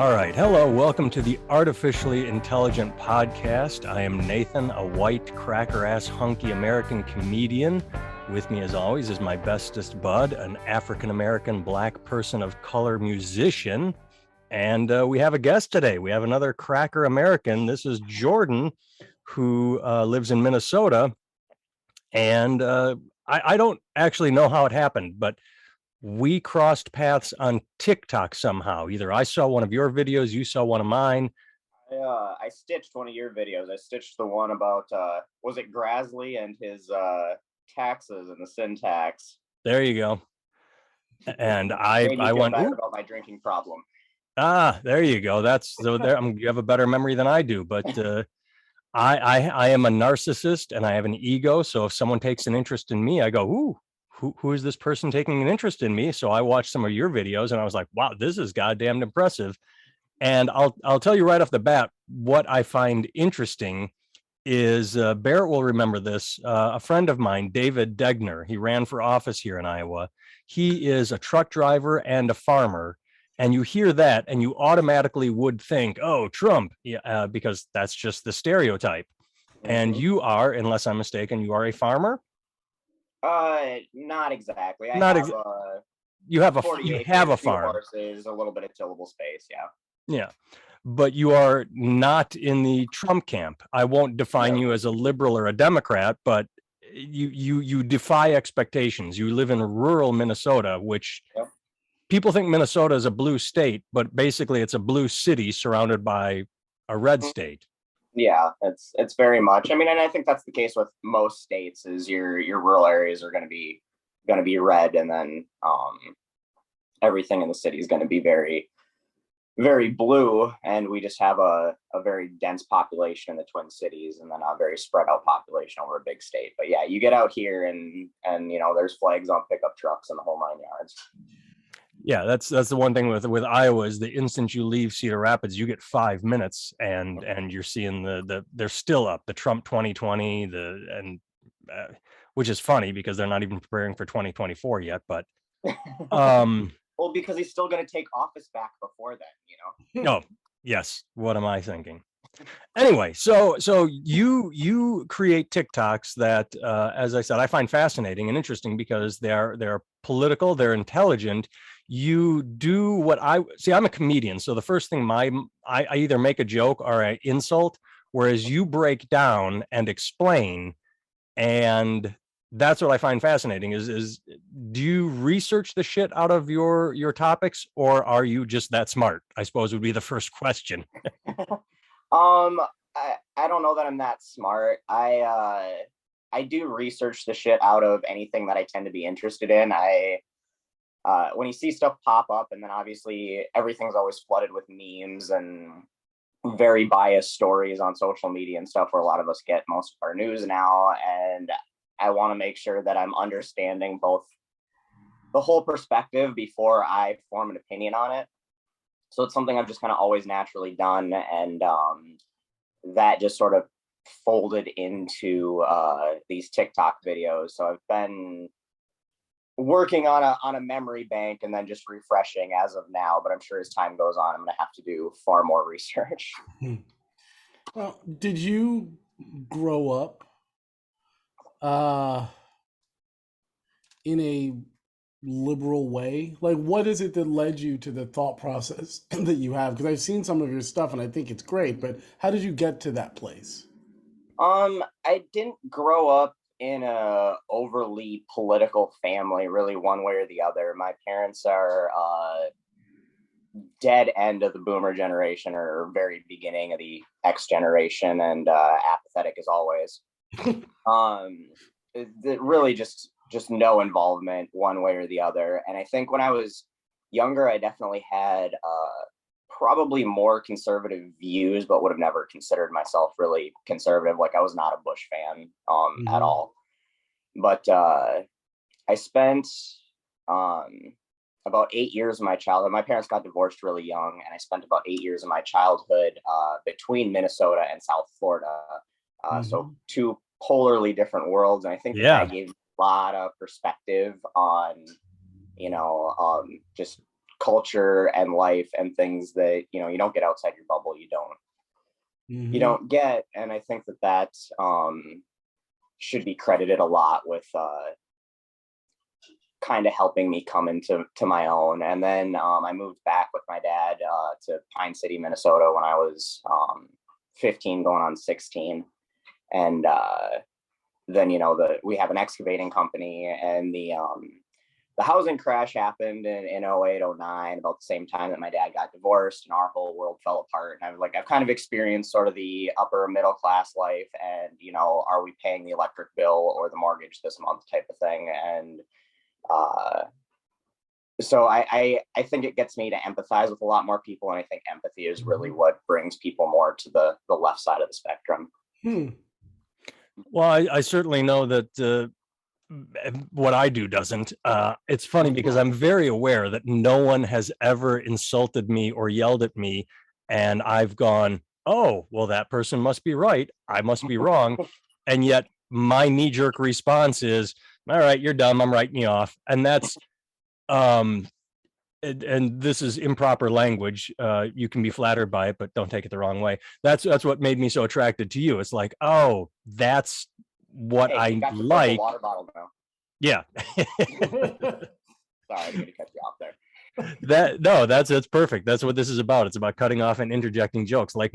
All right. Hello. Welcome to the Artificially Intelligent Podcast. I am Nathan, a white cracker-ass hunky American comedian. With me, as always, is my bestest bud, an African-American black person of color musician. And we have a guest today. We have another cracker American. This is Jordan, who lives in Minnesota. And I don't actually know how it happened, but we crossed paths on TikTok somehow. Either I saw one of your videos, you saw one of mine. I stitched one of your videos. I stitched the one about was it Grassley and his taxes and the syntax. There you go. And I went about my drinking problem. There you go. That's so there. You have a better memory than I do, but I am a narcissist and I have an ego. So if someone takes an interest in me, I go, ooh. Who is this person taking an interest in me? So I watched some of your videos and I was like, wow, this is goddamn impressive. And I'll tell you right off the bat, what I find interesting is Barrett will remember this. A friend of mine, David Degner, he ran for office here in Iowa. He is a truck driver and a farmer. And you hear that and you automatically would think, oh, Trump, because that's just the stereotype. Mm-hmm. And you are, unless I'm mistaken, you are a farmer? Not exactly. You have a farm. Horses, a little bit of tillable space. Yeah. But you are not in the Trump camp. I won't define you as a liberal or a Democrat, but you defy expectations. You live in rural Minnesota, which people think Minnesota is a blue state, but basically it's a blue city surrounded by a red state. Yeah, it's very much. I mean, and I think that's the case with most states. Is your rural areas are going to be red, and then everything in the city is going to be very, very blue. And we just have a very dense population in the Twin Cities, and then a very spread out population over a big state. But yeah, you get out here, and there's flags on pickup trucks and the whole 9 yards. Yeah, that's the one thing with Iowa is the instant you leave Cedar Rapids, you get 5 minutes and you're seeing they're still up, the Trump 2020, which is funny because they're not even preparing for 2024 yet, but well, because he's still going to take office back before then, No, yes. What am I thinking? Anyway, so you create TikToks that, as I said, I find fascinating and interesting because they're political, they're intelligent. You do what I'm a comedian, so the first thing I either make a joke or I insult, whereas you break down and explain, and that's what I find fascinating. Is do you research the shit out of your topics, or are you just that smart? I suppose would be the first question. I don't know that I'm that smart. I do research the shit out of anything that I tend to be interested in. When you see stuff pop up, and then obviously everything's always flooded with memes and very biased stories on social media and stuff where a lot of us get most of our news now. And I want to make sure that I'm understanding both the whole perspective before I form an opinion on it. So it's something I've just kind of always naturally done. And that just sort of folded into these TikTok videos. So I've been working on a memory bank and then just refreshing as of now. But I'm sure as time goes on, I'm going to have to do far more research. Well, did you grow up in a liberal way? Like, what is it that led you to the thought process that you have? Because I've seen some of your stuff and I think it's great, but how did you get to that place? I didn't grow up in a overly political family, really, one way or the other. My parents are dead end of the boomer generation, or very beginning of the X generation, and apathetic as always. Really just no involvement one way or the other. And I think when I was younger, I definitely had probably more conservative views, but would have never considered myself really conservative. Like, I was not a Bush fan at all. But I spent about 8 years of my childhood. My parents got divorced really young, and I spent about 8 years of my childhood between Minnesota and South Florida. So two polarly different worlds. And I think that gave a lot of perspective on, just culture and life and things that, you know, you don't get outside your bubble. You don't get. And I think that should be credited a lot with kind of helping me come into my own. And then I moved back with my dad to Pine City, Minnesota when I was 15 going on 16. And then, you know, we have an excavating company, and the housing crash happened in 08, 09, about the same time that my dad got divorced and our whole world fell apart. And I've kind of experienced sort of the upper middle class life, and, you know, are we paying the electric bill or the mortgage this month type of thing. And so I think it gets me to empathize with a lot more people. And I think empathy is really what brings people more to the left side of the spectrum. Well, I certainly know that what I do doesn't. It's funny because I'm very aware that no one has ever insulted me or yelled at me, and I've gone, oh, well, that person must be right, I must be wrong. And yet my knee-jerk response is, all right, you're dumb, I'm writing you off. And that's and this is improper language. You can be flattered by it, but don't take it the wrong way. That's what made me so attracted to you. It's like, oh, that's what I like. Water bottle now. Yeah. Sorry, I didn't mean to cut you off there. That's perfect. That's what this is about. It's about cutting off and interjecting jokes. Like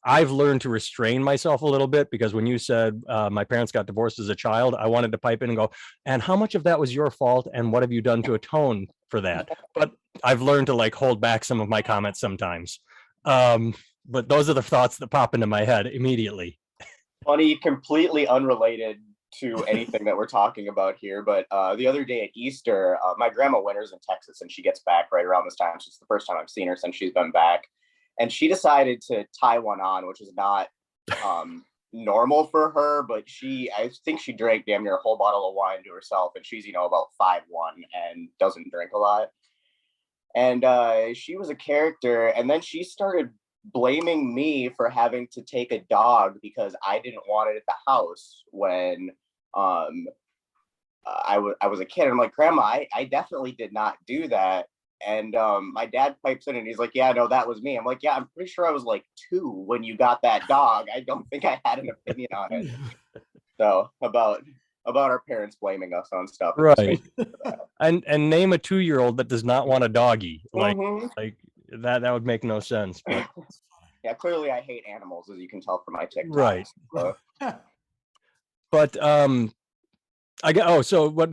I've learned to restrain myself a little bit, because when you said my parents got divorced as a child, I wanted to pipe in and go, and how much of that was your fault, and what have you done to atone for that? But I've learned to like hold back some of my comments sometimes. But those are the thoughts that pop into my head immediately. Funny, completely unrelated to anything that we're talking about here, but the other day at Easter, my grandma winters in Texas, and she gets back right around this time. So it's the first time I've seen her since she's been back. And she decided to tie one on, which is not normal for her, but I think she drank damn near a whole bottle of wine to herself, and she's, you know, about 5'1" and doesn't drink a lot. And she was a character, and then she started blaming me for having to take a dog because I didn't want it at the house when I was a kid. And I'm like, Grandma, I definitely did not do that. And my dad pipes in and he's like, yeah, no, that was me. I'm like, yeah, I'm pretty sure I was like 2 when you got that dog. I don't think I had an opinion on it. So about our parents blaming us on stuff. Right. And name a 2-year-old that does not want a doggy. Like that would make no sense. But yeah, clearly I hate animals, as you can tell from my TikTok. Right. So. But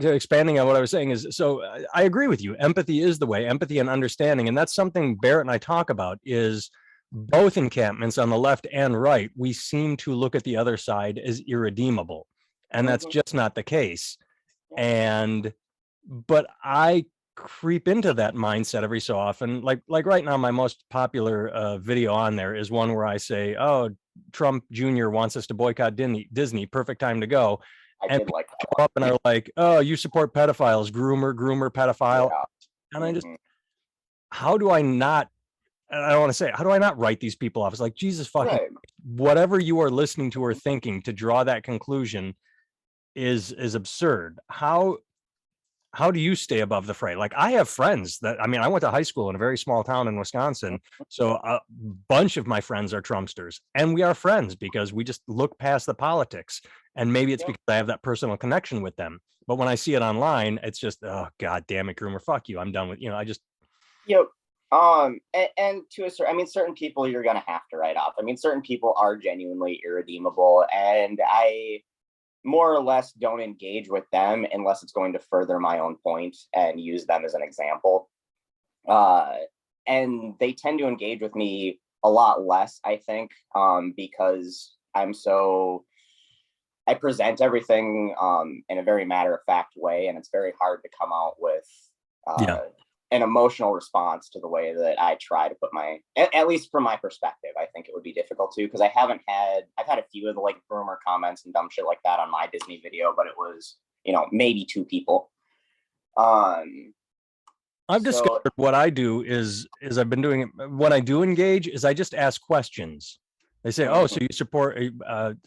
expanding on what I was saying is, so I agree with you. Empathy is the way, empathy and understanding. And that's something Barrett and I talk about, is both encampments on the left and right, we seem to look at the other side as irredeemable. And that's just not the case. But I creep into that mindset every so often. Like right now, my most popular video on there is one where I say, oh, Trump Jr. wants us to boycott Disney. Perfect time to go. I did like that up and are like, oh, you support pedophiles, groomer, pedophile. Yeah. And I just, how do I not write these people off? It's like, Jesus fucking, whatever you are listening to or thinking to draw that conclusion is absurd. How do you stay above the fray? Like, I have friends that, I mean, I went to high school in a very small town in Wisconsin. So a bunch of my friends are Trumpsters, and we are friends because we just look past the politics. And maybe it's because I have that personal connection with them. But when I see it online, it's just, oh, God damn it, groomer, fuck you. I'm done with, I just. And to a certain, I mean, certain people you're going to have to write off. I mean, certain people are genuinely irredeemable, and I more or less don't engage with them unless it's going to further my own point and use them as an example. And they tend to engage with me a lot less, I think, because I present everything in a very matter-of-fact way, and it's very hard to come out with an emotional response to the way that I try to put at least from my perspective. I think it would be difficult to, because I've had a few of the like groomer comments and dumb shit like that on my Disney video, but it was, maybe 2 people. I've discovered what I do is I've been doing it when I do engage is I just ask questions. They say, oh, so you support,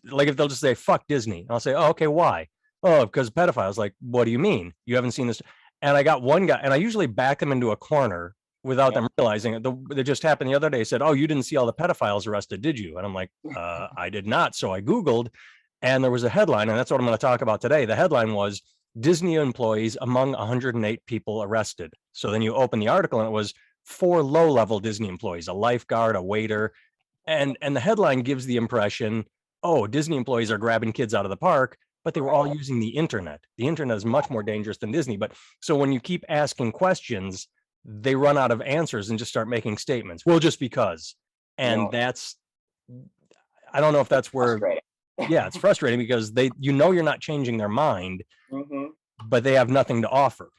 like if they'll just say, fuck Disney. I'll say, oh, okay, why? Oh, because pedophiles. Like, what do you mean? You haven't seen this? And I got one guy, and I usually back them into a corner without Yeah. them realizing it. It just happened the other day. Said, "Oh, you didn't see all the pedophiles arrested, did you?" And I'm like, "I did not." So I Googled, and there was a headline, and that's what I'm going to talk about today. The headline was Disney employees among 108 people arrested. So then you open the article, and it was 4 low-level Disney employees, a lifeguard, a waiter, and the headline gives the impression, oh, Disney employees are grabbing kids out of the park, but they were all using the internet. The internet is much more dangerous than Disney. But so when you keep asking questions, they run out of answers and just start making statements. Well, just because. And that's, I don't know if that's where, yeah, it's frustrating because you're not changing their mind, but they have nothing to offer.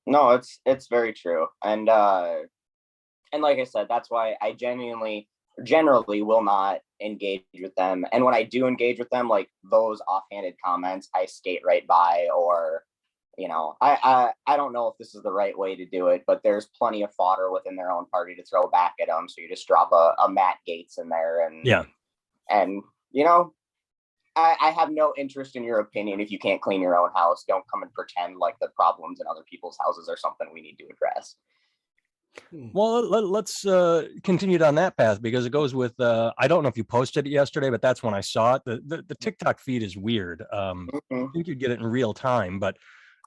No, it's very true. And like I said, that's why I generally will not engage with them. And when I do engage with them, like those offhanded comments, I skate right by, or, I don't know if this is the right way to do it, but there's plenty of fodder within their own party to throw back at them. So you just drop a Matt Gaetz in there, and I have no interest in your opinion. If you can't clean your own house, don't come and pretend like the problems in other people's houses are something we need to address. Well, let's continue down that path, because it goes with, I don't know if you posted it yesterday, but that's when I saw it. The TikTok feed is weird. I think you'd get it in real time, but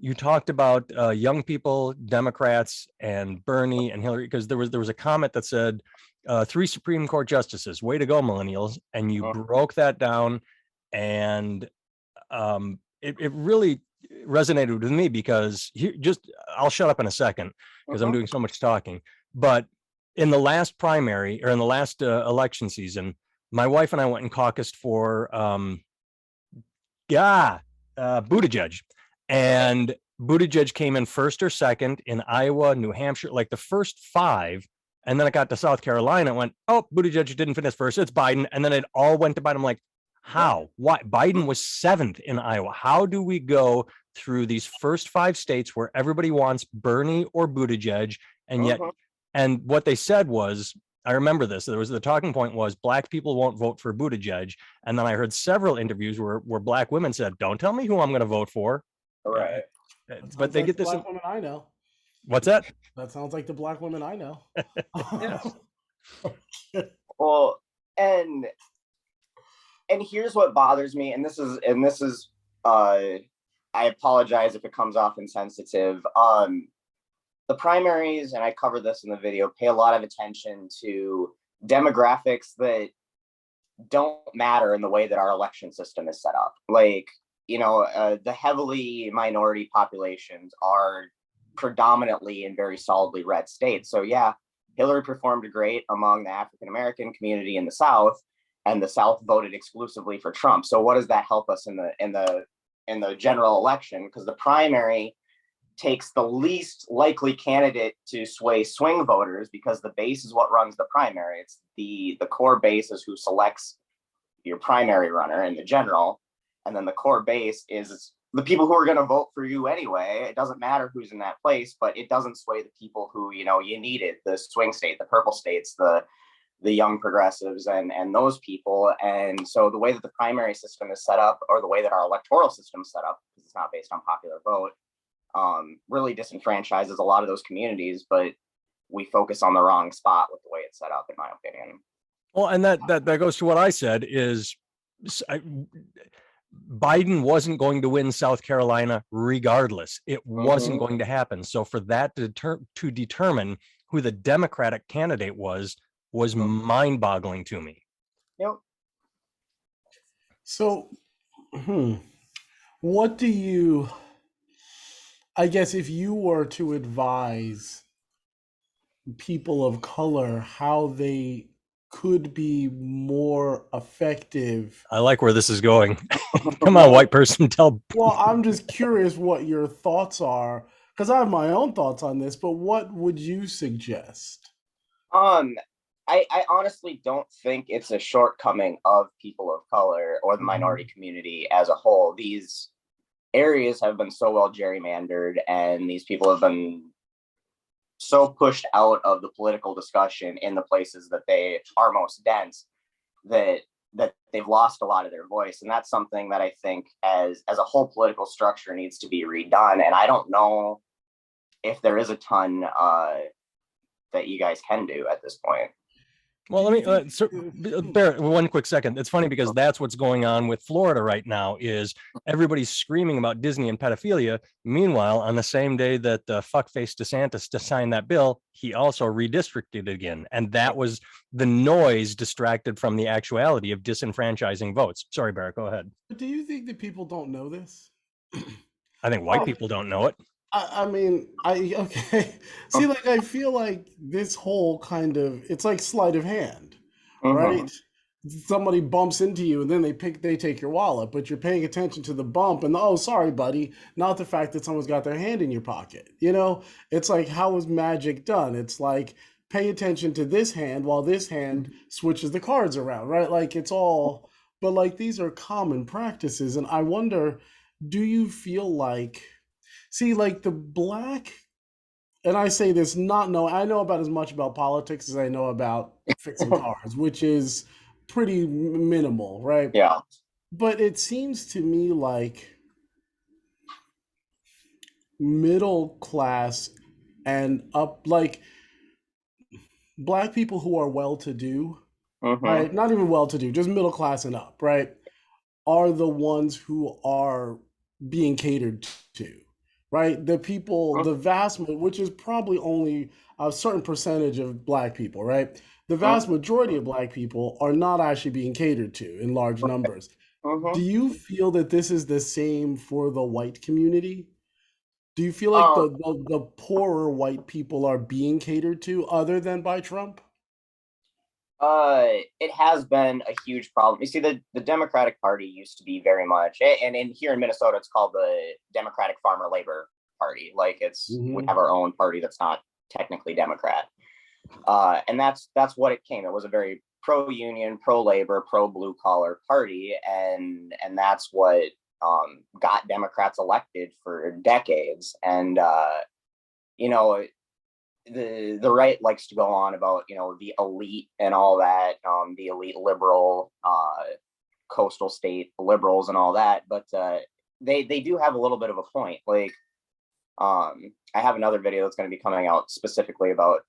you talked about young people, Democrats, and Bernie and Hillary, because there was a comment that said 3 Supreme Court justices, way to go, millennials. And you broke that down, and it really resonated with me, because I'll shut up in a second because I'm doing so much talking. But in the last primary, or in the last election season, my wife and I went and caucused for Buttigieg, and Buttigieg came in first or second in Iowa, New Hampshire, like the first 5. And then it got to South Carolina and went, oh, Buttigieg didn't finish first, it's Biden. And then it all went to Biden. I'm like, how? Why? Biden was 7th in Iowa. How do we go through these first 5 states where everybody wants Bernie or Buttigieg, and yet, and what they said was, I remember this, the talking point was Black people won't vote for Buttigieg. And then I heard several interviews where Black women said, don't tell me who I'm going to vote for. Right. But they get this. Black women I know. What's that? That sounds like the Black women I know. Yes. Well, and here's what bothers me, and this is I apologize if it comes off insensitive. The primaries, and I cover this in the video, pay a lot of attention to demographics that don't matter in the way that our election system is set up. Like, the heavily minority populations are predominantly in very solidly red states. So yeah, Hillary performed great among the African American community in the South, and the South voted exclusively for Trump. So what does that help us in the general election? Because the primary takes the least likely candidate to sway swing voters, because the base is what runs the primary. It's the core base is who selects your primary runner in the general, and then the core base is the people who are going to vote for you anyway. It doesn't matter who's in that place, but it doesn't sway the people who you needed, the swing state, the purple states, the young progressives, and those people. And so the way that the primary system is set up, or the way that our electoral system is set up, because it's not based on popular vote, really disenfranchises a lot of those communities. But we focus on the wrong spot with the way it's set up, in my opinion. Well, and that goes to what I said is, Biden wasn't going to win South Carolina regardless. It wasn't going to happen. So for that to determine who the Democratic candidate was mind-boggling to me. Yep. So, what do you, I guess, if you were to advise people of color how they could be more effective? I like where this is going. Come on, white person, tell. Well, I'm just curious what your thoughts are, because I have my own thoughts on this, but what would you suggest? I honestly don't think it's a shortcoming of people of color or the minority community as a whole. These areas have been so well gerrymandered, and these people have been so pushed out of the political discussion in the places that they are most dense, that they've lost a lot of their voice. And that's something that I think as a whole political structure needs to be redone. And I don't know if there is a ton that you guys can do at this point. Well, let me bear one quick second. It's funny because that's what's going on with Florida right now. Is everybody's screaming about Disney and pedophilia. Meanwhile, on the same day that fuckface DeSantis to sign that bill, he also redistricted again, and that was the noise distracted from the actuality of disenfranchising votes. Sorry, Barrett, go ahead. But do you think that people don't know this? I think white Oh, people don't know it. I mean, okay. See, like, I feel like this whole kind of, it's like sleight of hand, Mm-hmm. right? Somebody bumps into you and then they take your wallet, but you're paying attention to the bump and, oh, sorry, buddy, not the fact that someone's got their hand in your pocket. You know, it's like, how is magic done? It's like, pay attention to this hand while this hand switches the cards around, right? Like, it's all, but like, these are common practices. And I wonder, do you feel like, see, like the black, and I say this not know, I know about as much about politics as I know about fixing cars, which is pretty minimal, right? Yeah. But it seems to me like middle class and up, like black people who are well to do, Mm-hmm. right? Not even well to do, just middle class and up, right? Are the ones who are being catered to, right? The people, the vast, which is probably only a certain percentage of black people, right? The vast majority of black people are not actually being catered to in large numbers. Do Mm-hmm. you feel that this is the same for the white community? Do you feel like Um, the poorer white people are being catered to other than by Trump? it has been a huge problem. You see, the Democratic Party used to be very much, and in here in Minnesota, it's called the Democratic Farmer Labor Party. Like we Hmm. have our own party that's not technically Democrat, and that's what it came. It was a very pro-union, pro-labor, pro-blue collar party, and that's what got Democrats elected for decades. And you know, the right likes to go on about the elite and all that, the elite liberal coastal state liberals and all that, but they do have a little bit of a point. Like I have another video that's going to be coming out specifically about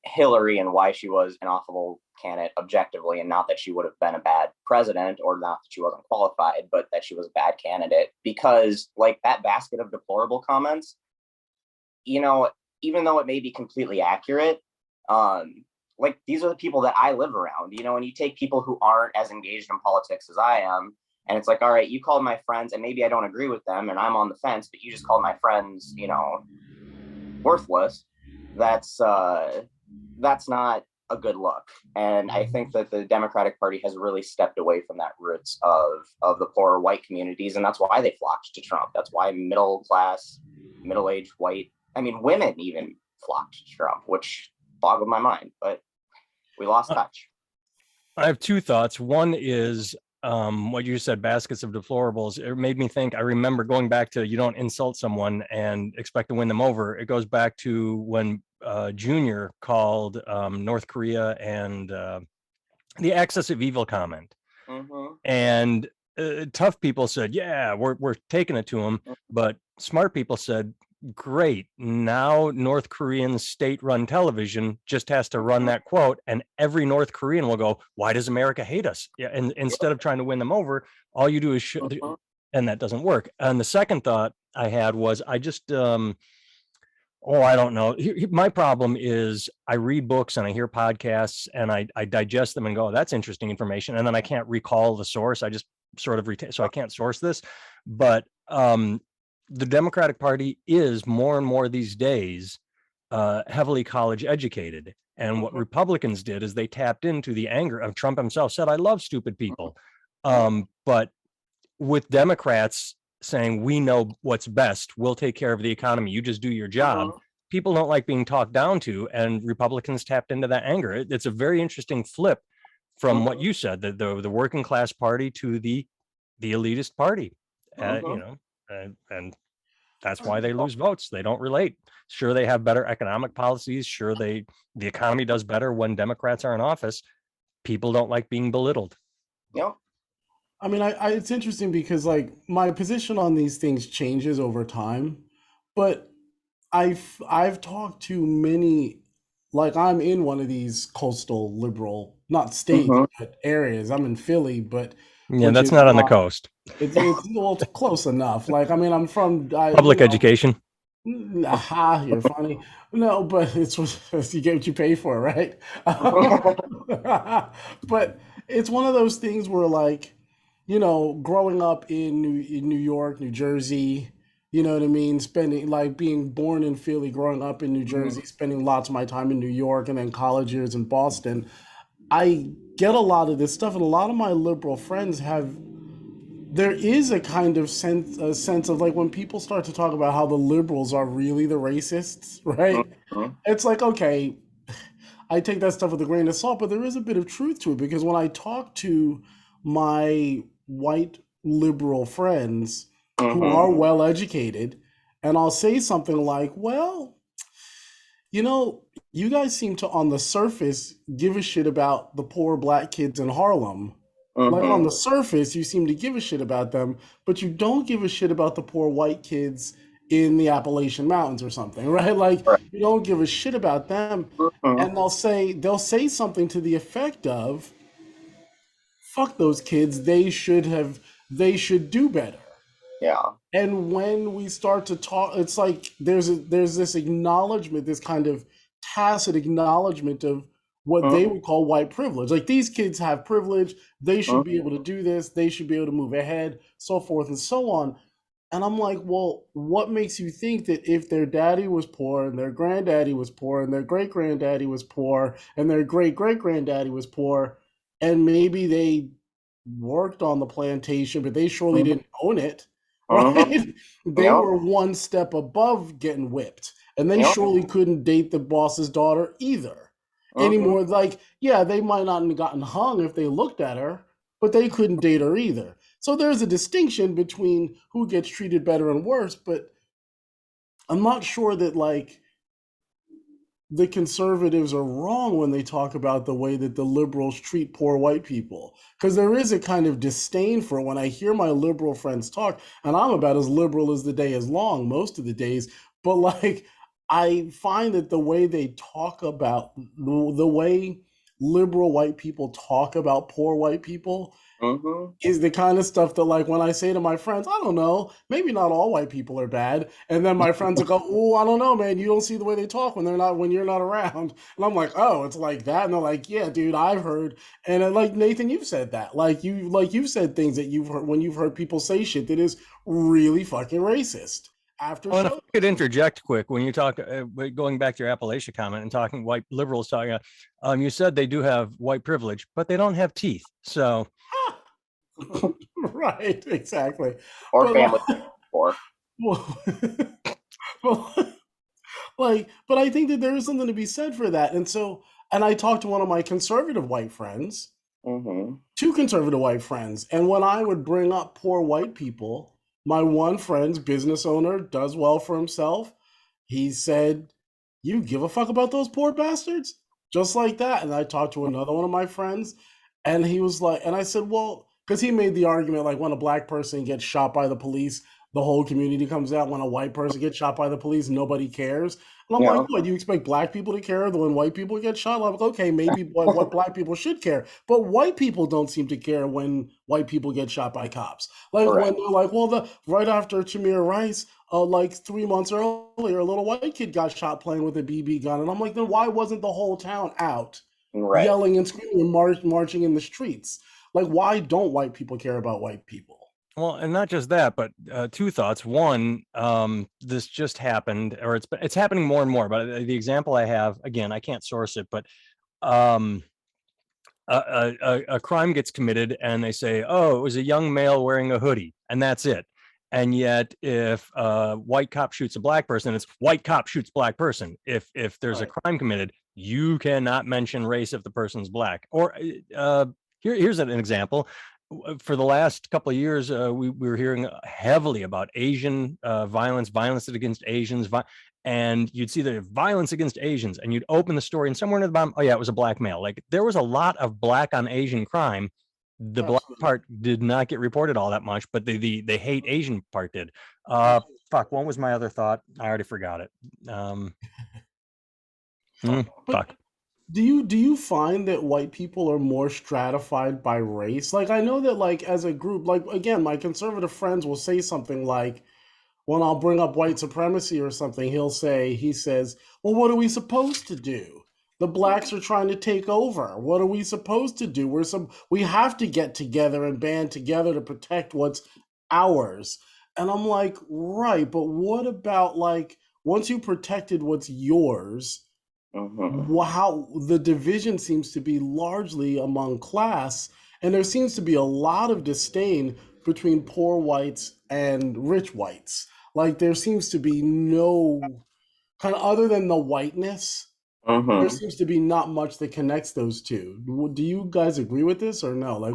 Hillary and why she was an awful candidate objectively, and not that she would have been a bad president or not that she wasn't qualified, but that she was a bad candidate. Because like that basket of deplorable comments, even though it may be completely accurate, like these are the people that I live around, and you take people who aren't as engaged in politics as I am, and it's like, all right, you called my friends, and maybe I don't agree with them, and I'm on the fence, but you just called my friends, worthless. That's not a good look. And I think that the Democratic Party has really stepped away from that roots of the poorer white communities, and that's why they flocked to Trump. That's why middle class, middle aged white, I mean, women even flocked to Trump, which boggled my mind, but we lost touch. I have two thoughts. One is what you said, baskets of deplorables. It made me think. I remember going back to, you don't insult someone and expect to win them over. It goes back to when Junior called North Korea and the axis of evil comment. Mm-hmm. And tough people said, yeah, we're taking it to them. But smart people said, great, now North Korean state-run television just has to run that quote, and every North Korean will go, why does America hate us? Yeah, and instead of trying to win them over, all you do is and that doesn't work. And the second thought I had was, I just I don't know. My problem is I read books and I hear podcasts and I digest them and go, that's interesting information, and then I can't recall the source. I just sort of retain, so I can't source this. But the Democratic Party is more and more these days heavily college educated. And what Republicans did is they tapped into the anger of Trump himself, said, I love stupid people. But with Democrats saying, we know what's best, we'll take care of the economy, you just do your job. People don't like being talked down to, and Republicans tapped into that anger. It's a very interesting flip from what you said, the working class party to the elitist party. And that's why they lose votes. They don't relate. Sure, they have better economic policies. Sure, the economy does better when Democrats are in office. People don't like being belittled. Yep. I mean, it's interesting because like my position on these things changes over time, but I've talked to many, like I'm in one of these coastal liberal, not states, Mm-hmm. but areas. I'm in Philly, but Yeah, which that's is not on the not, coast. it's well, it's close enough. Like I mean, I'm from Public education. aha, you're funny. No, but it's what you get what you pay for, right? But it's one of those things where, like, growing up in New York, New Jersey, you know what I mean? Spending like being born in Philly, growing up in New Jersey, spending lots of my time in New York, and then college years in Boston. I get a lot of this stuff, and a lot of my liberal friends have there is a kind of sense of like when people start to talk about how the liberals are really the racists, right? Mm-hmm. It's like, okay, I take that stuff with a grain of salt, but there is a bit of truth to it because when I talk to my white liberal friends who Mm-hmm. are well educated, and I'll say something like, well, you know, you guys seem to, on the surface, give a shit about the poor black kids in Harlem. Like on Mm-hmm. the surface, you seem to give a shit about them, but you don't give a shit about the poor white kids in the Appalachian Mountains or something, right? Like Right. you don't give a shit about them. Mm-hmm. And they'll say something to the effect of, fuck those kids, they should do better. Yeah. And when we start to talk, it's like there's this acknowledgement, this kind of tacit acknowledgement of what they Mm-hmm. would call white privilege. Like these kids have privilege, they should be Mm-hmm. able to do this, they should be able to move ahead, so forth and so on. And I'm like, well, what makes you think that if their daddy was poor and their granddaddy was poor and their great granddaddy was poor and their great great granddaddy was poor, and maybe they worked on the plantation, but they surely Mm-hmm. didn't own it, Mm-hmm. right? They Yep. were one step above getting whipped, and they Yep. surely couldn't date the boss's daughter either. Mm-hmm. Anymore, like, yeah, they might not have gotten hung if they looked at her, but they couldn't date her either. So there's a distinction between who gets treated better and worse, but I'm not sure that like the conservatives are wrong when they talk about the way that the liberals treat poor white people. Because there is a kind of disdain for it when I hear my liberal friends talk, and I'm about as liberal as the day is long most of the days. But like, I find that the way they talk about the way liberal white people talk about poor white people Mm-hmm. is the kind of stuff that like when I say to my friends, I don't know, maybe not all white people are bad. And then my friends will go, oh, I don't know, man. You don't see the way they talk when you're not around. And I'm like, oh, it's like that. And they're like, yeah, dude, I've heard. And like Nathan, you've said that. You've said things that you've heard when you've heard people say shit that is really fucking racist after Well, and if show. I could interject quick, when you talk, going back to your Appalachia comment and talking white liberals talking, you said they do have white privilege, but they don't have teeth. So Right, exactly. Or But family. Or. well, well, but I think that there is something to be said for that. And so, and I talked to one of my conservative white friends, Mm-hmm. two conservative white friends, and when I would bring up poor white people, my one friend's business owner does well for himself. He said, "You give a fuck about those poor bastards?" Just like that. And I talked to another one of my friends, and he was like, and I said, well, because he made the argument like when a black person gets shot by the police, the whole community comes out. When a white person gets shot by the police, nobody cares. And I'm like, Yeah. what, do you expect black people to care when white people get shot? I'm like, okay, maybe what black people should care. But white people don't seem to care when white people get shot by cops. Like Correct. when they're like, well, the right after Tamir Rice, like 3 months earlier, a little white kid got shot playing with a BB gun. And I'm like, then why wasn't the whole town out Right. yelling and screaming and marching in the streets? Like, why don't white people care about white people? well, and not just that, but two thoughts. One, this just happened, or it's happening more and more. But the example I have, again, I can't source it, but um, a crime gets committed, and they say, "Oh, it was a young male wearing a hoodie," and that's it. And yet, if a white cop shoots a black person, it's white cop shoots black person. If there's a Right. crime committed, you cannot mention race if the person's black. Or here's an example. For the last couple of years, we were hearing heavily about Asian violence against Asians, and you'd see the violence against Asians, and you'd open the story, and somewhere near the bottom, oh yeah, it was a black male. Like there was a lot of black on Asian crime. The black Absolutely. part did not get reported all that much, but the hate Asian part did. fuck, what was my other thought? I already forgot it. But Fuck. do you find that white people are more stratified by race? Like I know that like as a group, like again, my conservative friends will say something like when I'll bring up white supremacy or something, he says, well, what are we supposed to do? The blacks are trying to take over. What are we supposed to do? We have to get together and band together to protect what's ours. And I'm like, right, but what about like once you protected what's yours, how the division seems to be largely among class, and there seems to be a lot of disdain between poor whites and rich whites. Like there seems to be no kind of other than the whiteness. There Hmm. seems to be not much that connects those two. Do you guys agree with this or no? Like,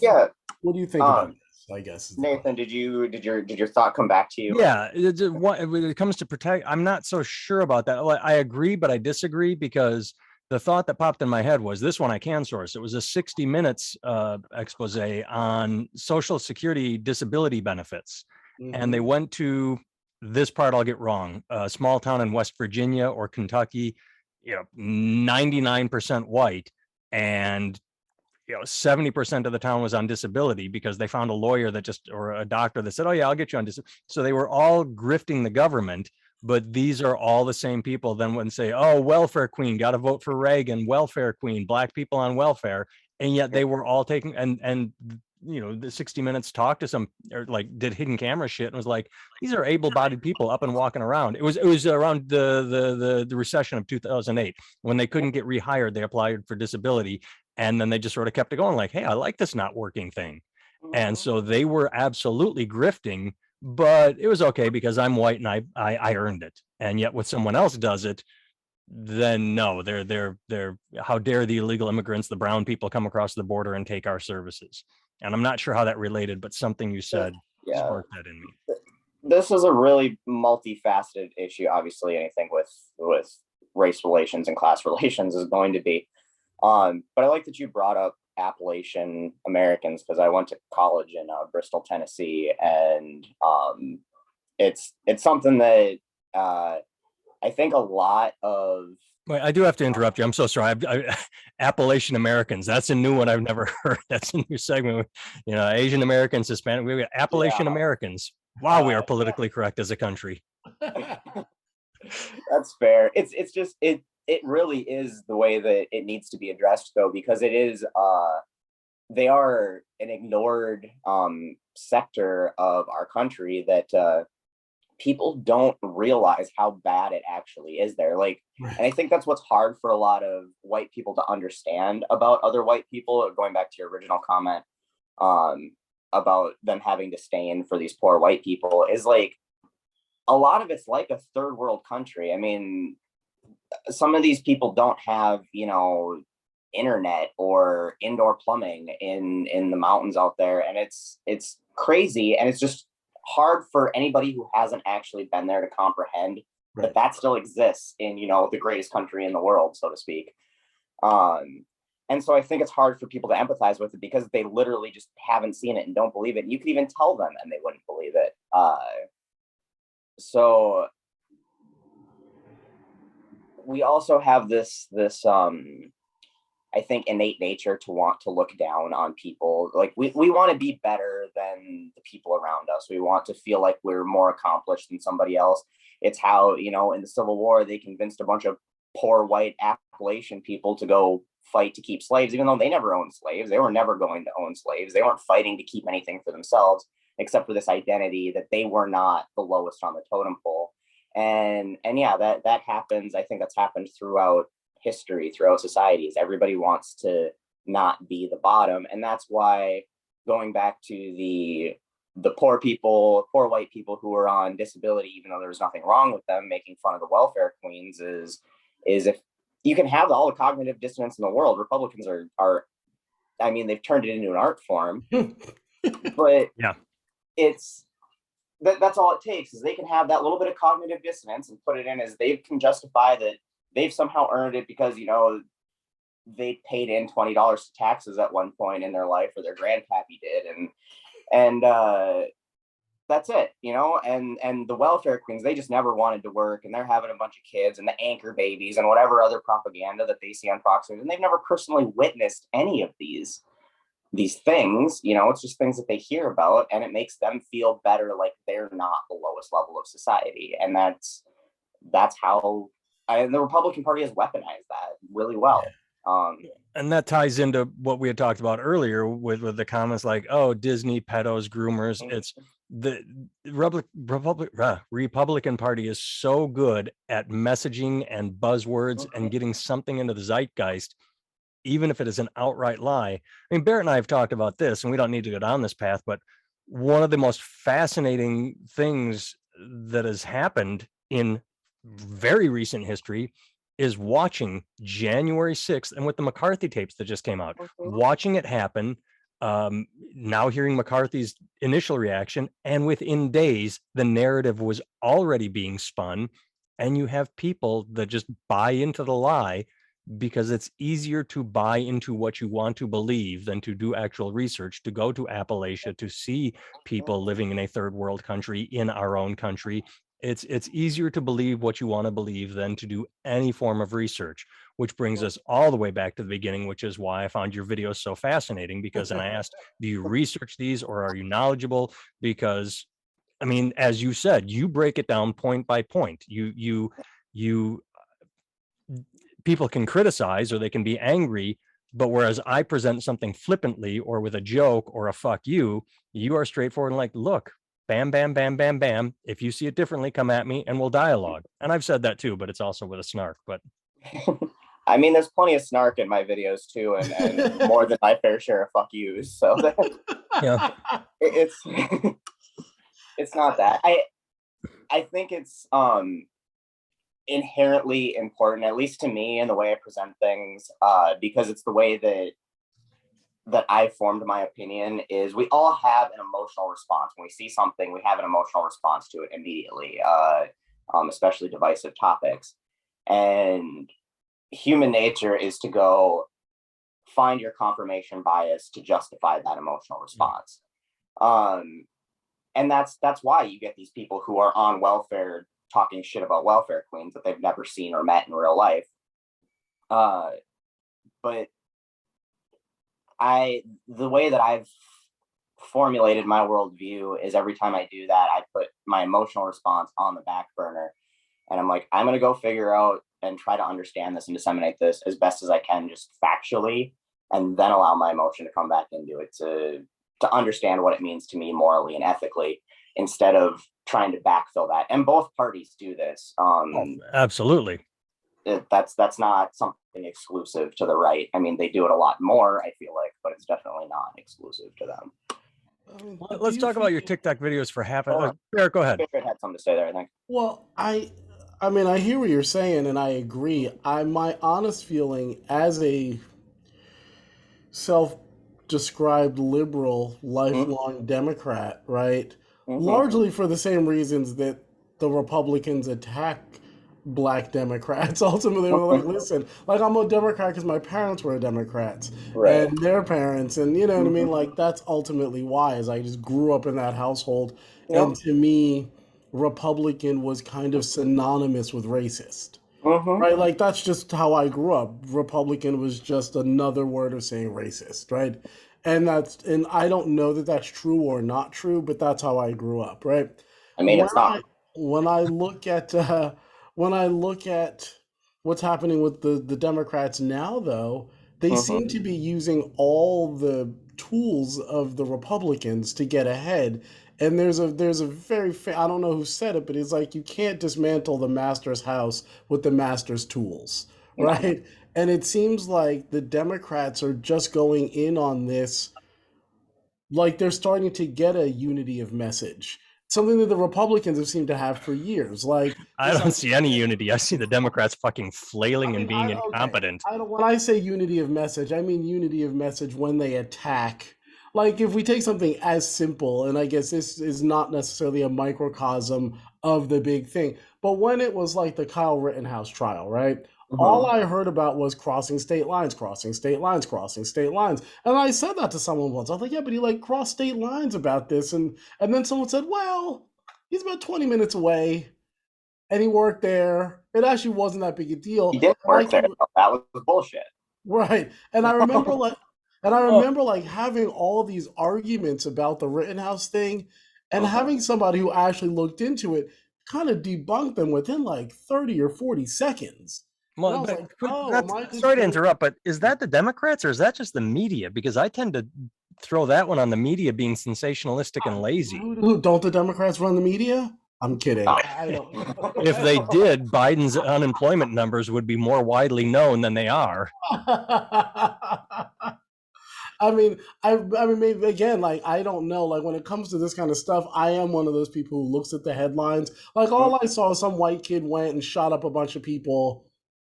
Yeah. what do you think about Um, this? I guess is the question. Nathan, did your thought come back to you? Yeah, when it comes to protect, I'm not so sure about that. Like, I agree, but I disagree because the thought that popped in my head was this one I can source. It was a 60 minutes expose on Social Security disability benefits. And they Mm-hmm. went to this part I'll get wrong, a small town in West Virginia or Kentucky, 99% white. And 70% of the town was on disability because they found a lawyer that just, or a doctor that said, oh yeah, I'll get you on disability. So they were all grifting the government, but these are all the same people then wouldn't say, oh, welfare queen, got to vote for Reagan, welfare queen, black people on welfare. And yet they were all taking, and the 60 minutes talked to some, or like did hidden camera shit and was like, these are able-bodied people up and walking around. It was around the recession of 2008 when they couldn't get rehired. They applied for disability, and then they just sort of kept it going like, hey, I like this not working thing. And Mhm. so they were absolutely grifting, but it was okay because I'm white and I earned it. And yet when someone else does it, then no, they're how dare the illegal immigrants, the brown people, come across the border and take our services. And I'm not sure how that related, but something you said Yeah, sparked that in me. this is a really multifaceted issue. Obviously, anything with race relations and class relations is going to be. But I like that you brought up Appalachian Americans because I went to college in Bristol, Tennessee, and it's something that uh, I think a lot of Wait, I do have to interrupt you. I'm so sorry. Appalachian Americans. That's a new one I've never heard. That's a new segment. Asian Americans, Hispanic. We got Appalachian yeah. Americans. Wow, we uh, are politically correct as a country. That's fair. It's just it really is the way that it needs to be addressed though, because it is they are an ignored sector of our country that people don't realize how bad it actually is there. Like, and I Right. think that's what's hard for a lot of white people to understand about other white people. Going back to your original comment um about them having disdain for these poor white people is like a lot of it's like a third world country. I mean, some of these people don't have, internet or indoor plumbing in the mountains out there, and it's crazy, and it's just hard for anybody who hasn't actually been there to comprehend that Right. that still exists in the greatest country in the world, so to speak. Um and so I think it's hard for people to empathize with it because they literally just haven't seen it and don't believe it. And you could even tell them and they wouldn't believe it. So we also have this I think innate nature to want to look down on people. Like we want to be better than the people around us. We want to feel like we're more accomplished than somebody else. It's how, in the Civil War, they convinced a bunch of poor white Appalachian people to go fight to keep slaves, even though they never owned slaves. They were never going to own slaves. They weren't fighting to keep anything for themselves, except for this identity that they were not the lowest on the totem pole. And yeah, that happens. I think that's happened throughout history, throughout societies. Everybody wants to not be the bottom, and that's why, going back to the poor white people who are on disability, even though there was nothing wrong with them, making fun of the welfare queens is if you can have all the cognitive dissonance in the world. Republicans are I mean, they've turned it into an art form, but Yeah. it's that's all it takes is they can have that little bit of cognitive dissonance and put it in as they can justify that they've somehow earned it because they paid in $20 to taxes at one point in their life, or their grandpappy did, and that's it, you know. And the welfare queens, they just never wanted to work, and they're having a bunch of kids and the anchor babies and whatever other propaganda that they see on Fox News, and they've never personally witnessed any of these things, you know. It's just things that they hear about, and it makes them feel better, like they're not the lowest level of society. And that's how the Republican Party has weaponized that really well. And that ties into what we had talked about earlier with the comments like, oh, Disney, pedos, groomers. It's the Republican Party is so good at messaging and buzzwords and getting something into the zeitgeist, even if it is an outright lie. I mean, Barrett and I have talked about this, and we don't need to go down this path, but one of the most fascinating things that has happened in very recent history is watching January 6th and with the McCarthy tapes that just came out, watching it happen, now hearing McCarthy's initial reaction, and within days, the narrative was already being spun, and you have people that just buy into the lie because it's easier to buy into what you want to believe than to do actual research, to go to Appalachia, to see people living in a third world country in our own country. It's easier to believe what you want to believe than to do any form of research, which brings us all the way back to the beginning, which is why I found your videos so fascinating, because, and I asked, do you research these or are you knowledgeable? Because, I mean, as you said, you break it down point by point. You people can criticize or they can be angry, but whereas I present something flippantly or with a joke or a fuck you, you are straightforward and like, look, bam, bam, bam, bam, bam. If you see it differently, come at me and we'll dialogue. And I've said that too, but it's also with a snark. But I mean, there's plenty of snark in my videos too, and more than my fair share of fuck yous. So yeah, it's it's not that. I think it's inherently important, at least to me, in the way I present things, because it's the way that I formed my opinion. Is we all have an emotional response when we see something. We have an emotional response to it immediately, especially divisive topics. And human nature is to go find your confirmation bias to justify that emotional response. And that's why you get these people who are on welfare talking shit about welfare queens that they've never seen or met in real life. But the way that I've formulated my worldview is every time I do that, I put my emotional response on the back burner. And I'm like, I'm going to go figure out and try to understand this and disseminate this as best as I can, just factually, and then allow my emotion to come back into it to understand what it means to me morally and ethically, instead of trying to backfill that. And both parties do this. absolutely. That's not something exclusive to the right. I mean, they do it a lot more, I feel like, but it's definitely not exclusive to them. Let's talk about your TikTok videos for half an hour. Barrett, go ahead. David had something to say there, I think. Well, I mean, I hear what you're saying, and I agree. My honest feeling as a self-described liberal, lifelong Democrat, right? Largely for the same reasons that the Republicans attack Black Democrats. Ultimately, we're like, listen, like, I'm a Democrat because my parents were Democrats, Right. and their parents, and you know what I mean? Like, that's ultimately why, is I just grew up in that household, and to me, Republican was kind of synonymous with racist. Right? Like, that's just how I grew up. Republican was just another word of saying racist, right? And I don't know that that's true or not true, but that's how I grew up, right? I mean, it's not. When I look at what's happening with the Democrats now, though, they seem to be using all the tools of the Republicans to get ahead. And there's a very I don't know who said it, but it's like, you can't dismantle the master's house with the master's tools, right? And it seems like the Democrats are just going in on this, like they're starting to get a unity of message, something that the Republicans have seemed to have for years. Like, I don't see any unity. I see the Democrats fucking flailing and being okay, incompetent. when I say unity of message, I mean unity of message when they attack. Like, if we take something as simple, and I guess this is not necessarily a microcosm of the big thing. But when it was like the Kyle Rittenhouse trial, right? All Mhm. I heard about was crossing state lines, crossing state lines, crossing state lines. And I said that to someone once. I was like, yeah, but he like crossed state lines about this. And then someone said, well, he's about 20 minutes away and he worked there. It actually wasn't that big a He deal. didn't And I work there. keep That was bullshit. right. And I remember like and I Oh, remember like having all of these arguments about the Rittenhouse thing and Mhm. having somebody who actually looked into it kind of debunk them within like 30 or 40 seconds. And I well, was but like, oh, am that's I just sorry to dreaming? interrupt, but is that the Democrats or is that just the media? Because I tend to throw that one on the media being sensationalistic and lazy. Don't the Democrats run the media? I'm kidding. No. I don't. If they did, Biden's unemployment numbers would be more widely known than they are. I mean, maybe again, like I don't know. Like when it comes to this kind of stuff, I am one of those people who looks at the headlines. Like all I saw, some white kid went and shot up a bunch of people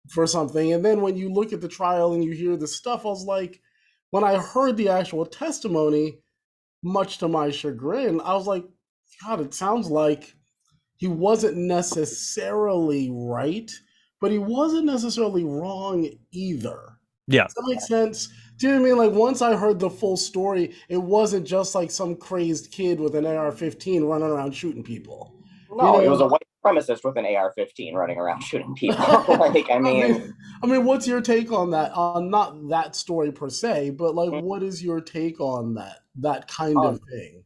for something, and then when you look at the trial and you hear the stuff, I was like, when I heard the actual testimony, much to my chagrin, I was like, God, it sounds like he wasn't necessarily right, but he wasn't necessarily wrong either. Yeah. Does that make sense? Do you know what I mean? Like once I heard the full story, it wasn't just like some crazed kid with an AR-15 running around shooting people. You No, it was a know, white supremacist with an AR-15 running around shooting people. I Like, I mean, mean, what's your take on that? On not that story per se, but like, mm, what is your take on that kind um, of thing?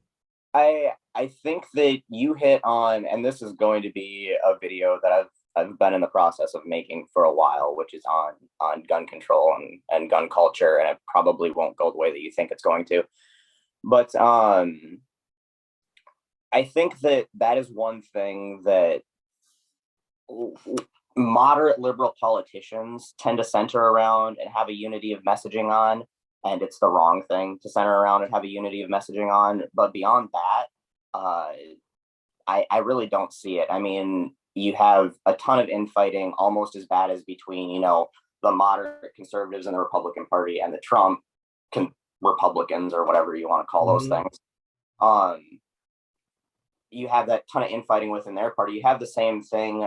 I think that you hit on, and this is going to be a video that I've been in the process of making for a while, which is on gun control and gun culture, and it probably won't go the way that you think it's going to. But I think that that is one thing that moderate liberal politicians tend to center around and have a unity of messaging on, and it's the wrong thing to center around and have a unity of messaging on. But beyond that, uh, I really don't see it. I mean, you have a ton of infighting, almost as bad as between, the moderate conservatives in the Republican Party and the Trump Republicans, or whatever you want to call those Mhm. things. Um, you have that ton of infighting within their party. You have the same thing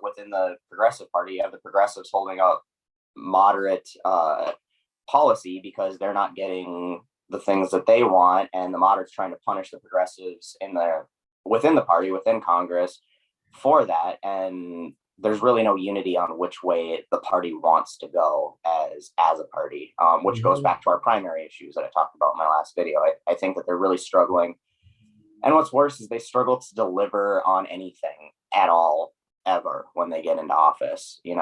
within the Progressive Party. You have the progressives holding up moderate policy because they're not getting the things that they want, and the moderates trying to punish the progressives within the party, within Congress, for that. And there's really no unity on which way the party wants to go as a party, which goes Mhm. back to our primary issues that I talked about in my last video. I think that they're really struggling, and what's worse is they struggle to deliver on anything at all ever when they get into office. It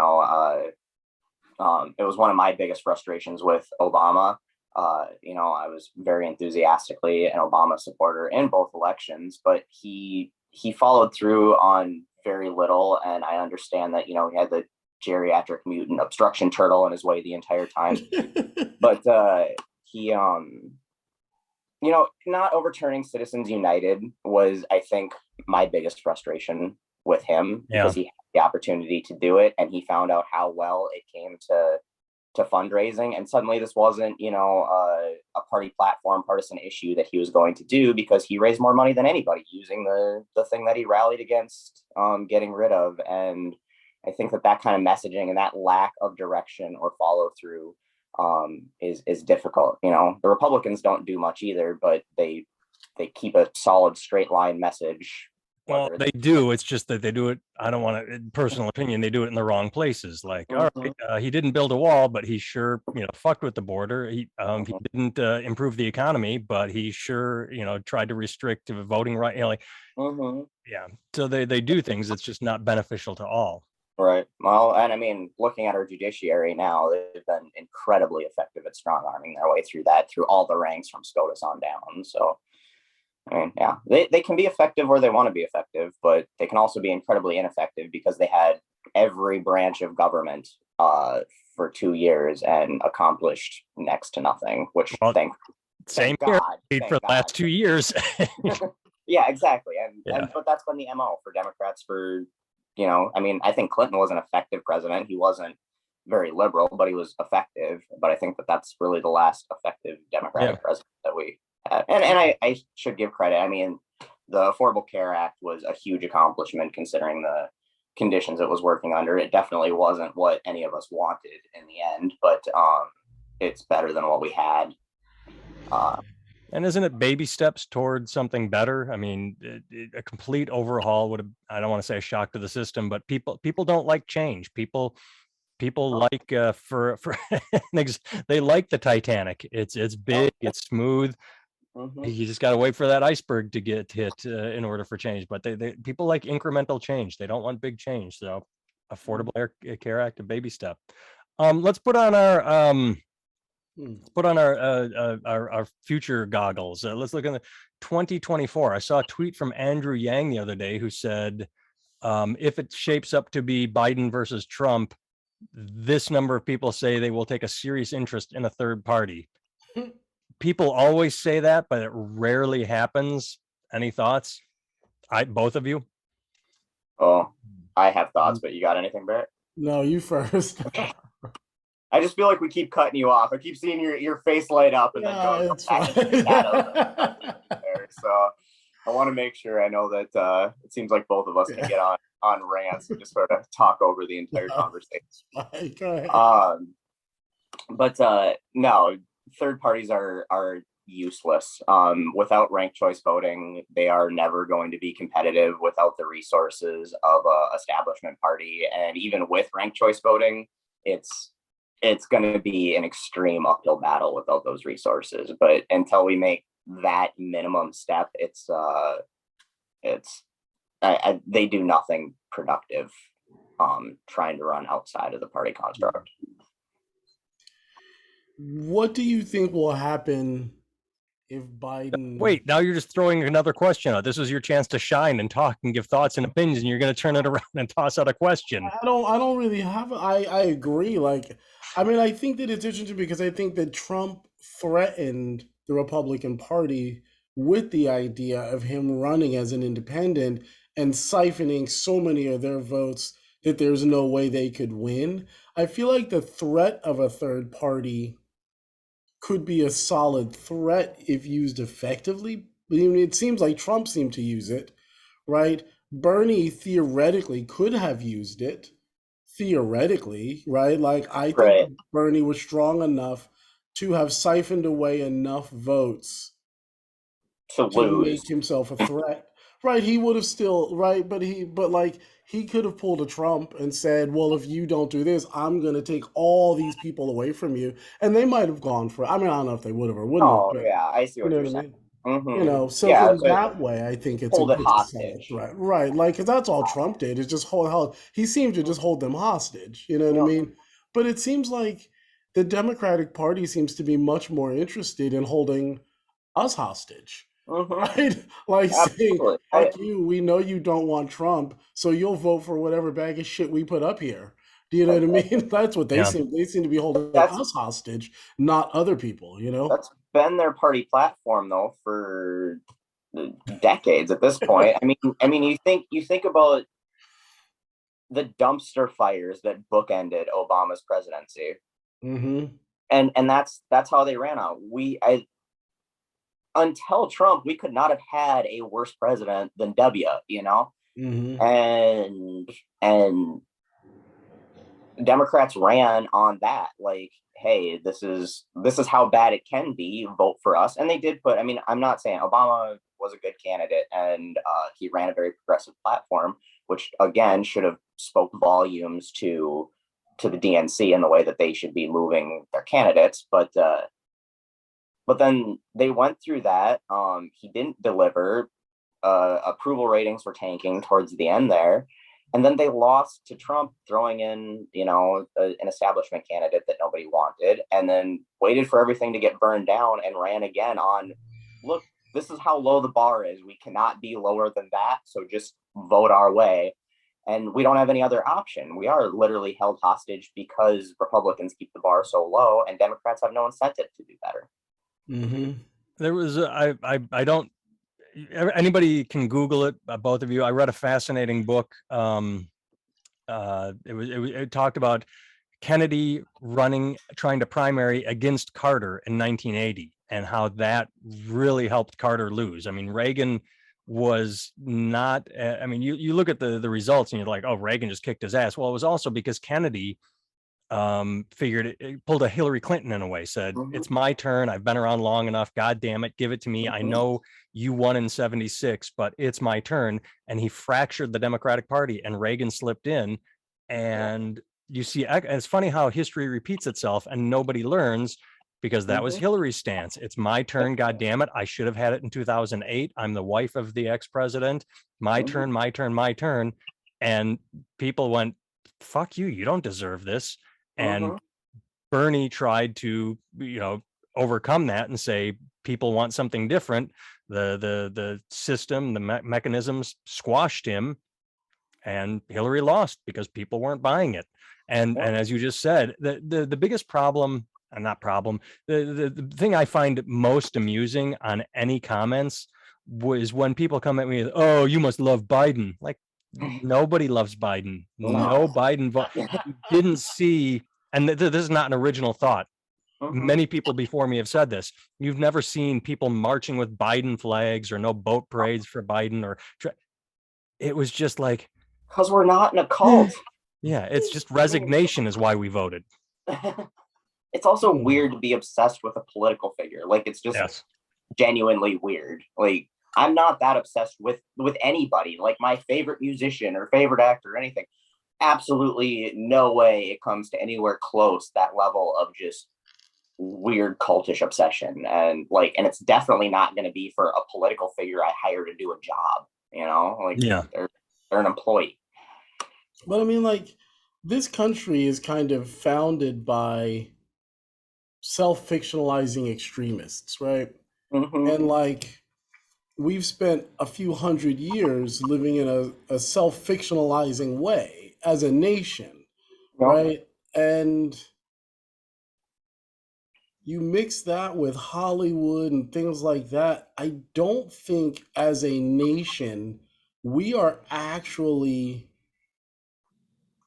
was one of my biggest frustrations with Obama. I was very enthusiastically an Obama supporter in both elections, but he followed through on very little, and I understand that he had the geriatric mutant obstruction turtle in his way the entire time, but he not overturning Citizens United was, I think, my biggest frustration with him, Yeah. because he had the opportunity to do it and he found out how well it came to fundraising, and suddenly this wasn't a party platform partisan issue that he was going to do, because he raised more money than anybody using the thing that he rallied against getting rid of. And I think that kind of messaging and that lack of direction or follow through is difficult. The Republicans don't do much either, but they keep a solid straight line message. Well, Whether they do. It's just that they do it. I don't want to, personal opinion, they do it in the wrong places. Like, all right, Mhm, he didn't build a wall, but he sure, fucked with the border. He mhm, didn't improve the economy, but he sure, tried to restrict voting right. Like, mhm. yeah. So they do things. It's just not beneficial to all. Right. Well, and I mean, looking at our judiciary now, they've been incredibly effective at strong arming their way through all the ranks from SCOTUS on down. So, I mean, yeah, they can be effective where they want to be effective, but they can also be incredibly ineffective because they had every branch of government for 2 years and accomplished next to nothing, which Well, same thank here God, for thank the last God. 2 years. Yeah, exactly. Yeah. But that's been the MO for Democrats for, I mean, I think Clinton was an effective president. He wasn't very liberal, but he was effective. But I think that that's really the last effective Yeah. Democratic president that we had. And I should give credit. I mean, the Affordable Care Act was a huge accomplishment considering the conditions it was working under. It definitely wasn't what any of us wanted in the end, but it's better than what we had. And isn't it baby steps towards something better? I mean, a complete overhaul would have, I don't want to say a shock to the system, but people don't like change. People like they like the Titanic. It's big, it's smooth. Mm-hmm. You just got to wait for that iceberg to get hit in order for change. But they people like incremental change. They don't want big change. So Affordable Care Act, a baby step. Let's put on our future goggles. Let's look at the 2024. I saw a tweet from Andrew Yang the other day who said, if it shapes up to be Biden versus Trump, this number of people say they will take a serious interest in a third party. People always say that, but it rarely happens. Any thoughts? Both of you? Oh, I have thoughts, but you got anything, Barrett? No, you first. I just feel like we keep cutting you off. I keep seeing your face light up and then going back into the shadows. So I want to make sure I know that it seems like both of us can get on rants and just sort of talk over the entire conversation. Go ahead. But no, third parties are useless. Without ranked choice voting, they are never going to be competitive without the resources of a establishment party. And even with ranked choice voting, it's going to be an extreme uphill battle without those resources. But until we make that minimum step, they do nothing productive trying to run outside of the party construct. What do you think will happen if Biden... Wait, now you're just throwing another question out. This is your chance to shine and talk and give thoughts and opinions, and you're going to turn it around and toss out a question. I don't really have... I agree. Like, I mean, I think that it's interesting because I think that Trump threatened the Republican Party with the idea of him running as an independent and siphoning so many of their votes that there's no way they could win. I feel like the threat of a third party could be a solid threat if used effectively. I mean, it seems like Trump seemed to use it, right? Bernie theoretically could have used it, theoretically, right? Like, I think Bernie was strong enough to have siphoned away enough votes to make himself a threat. Right, he would have still, right, but he could have pulled a Trump and said, well, if you don't do this, I'm going to take all these people away from you. And they might have gone for it. I mean, I don't know if they would have or wouldn't have. But, yeah, I see what you're saying. I mean? Mm-hmm. You know, so in that way, I think it's a hostage. Right, like, because that's all Trump did is just he seemed to just hold them hostage, you know what I mean? But it seems like the Democratic Party seems to be much more interested in holding us hostage. Right? Like, saying, fuck you, we know you don't want Trump, so you'll vote for whatever bag of shit we put up here. Do you know what I mean? That's what they seem to be holding us hostage, not other people, you know? That's been their party platform though for decades at this point. I mean you think about the dumpster fires that bookended Obama's presidency. And that's how they ran out. Until Trump, we could not have had a worse president than W, you know? And Democrats ran on that, like, hey, this is how bad it can be, vote for us. And they did put, I mean, I'm not saying Obama was a good candidate and he ran a very progressive platform, which again should have spoke volumes to the DNC and the way that they should be moving their candidates. But then they went through that. He didn't deliver. Approval ratings were tanking towards the end there. And then they lost to Trump, throwing in, you know, an establishment candidate that nobody wanted, and then waited for everything to get burned down and ran again on, look, this is how low the bar is. We cannot be lower than that. So just vote our way. And we don't have any other option. We are literally held hostage because Republicans keep the bar so low and Democrats have no incentive to do better. There was I don't, anybody can Google it, both of you. I read a fascinating book. It talked about Kennedy trying to primary against Carter in 1980 and how that really helped Carter lose. I mean, Reagan was not, I mean, you look at the results and you're like, oh, Reagan just kicked his ass. Well, it was also because Kennedy figured it pulled a Hillary Clinton in a way, said, it's my turn. I've been around long enough. God damn it. Give it to me. I know you won in 76, but it's my turn. And he fractured the Democratic Party, and Reagan slipped in. And you see, it's funny how history repeats itself and nobody learns, because that was Hillary's stance. It's my turn. God damn it. I should have had it in 2008. I'm the wife of the ex-president. My turn, my turn, my turn. And people went, fuck you. You don't deserve this. And Bernie tried to, overcome that and say people want something different. The system, the mechanisms squashed him, and Hillary lost because people weren't buying it. And as you just said, the biggest problem, not problem, the thing I find most amusing on any comments was when people come at me, oh, you must love Biden. Like, nobody loves Biden. No Biden vote. You didn't see, and this is not an original thought. Many people before me have said this. You've never seen people marching with Biden flags or no boat parades for Biden, or it was just like, because we're not in a cult. Yeah, it's just resignation is why we voted. It's also weird to be obsessed with a political figure. Like, it's just genuinely weird. Like, I'm not that obsessed with anybody, like my favorite musician or favorite actor or anything. Absolutely no way it comes to anywhere close that level of just weird cultish obsession. And it's definitely not going to be for a political figure I hire to do a job, they're an employee. But I mean, like, this country is kind of founded by self-fictionalizing extremists, right? And like, we've spent a few hundred years living in a self-fictionalizing way as a nation, right? And you mix that with Hollywood and things like that, I don't think as a nation we are actually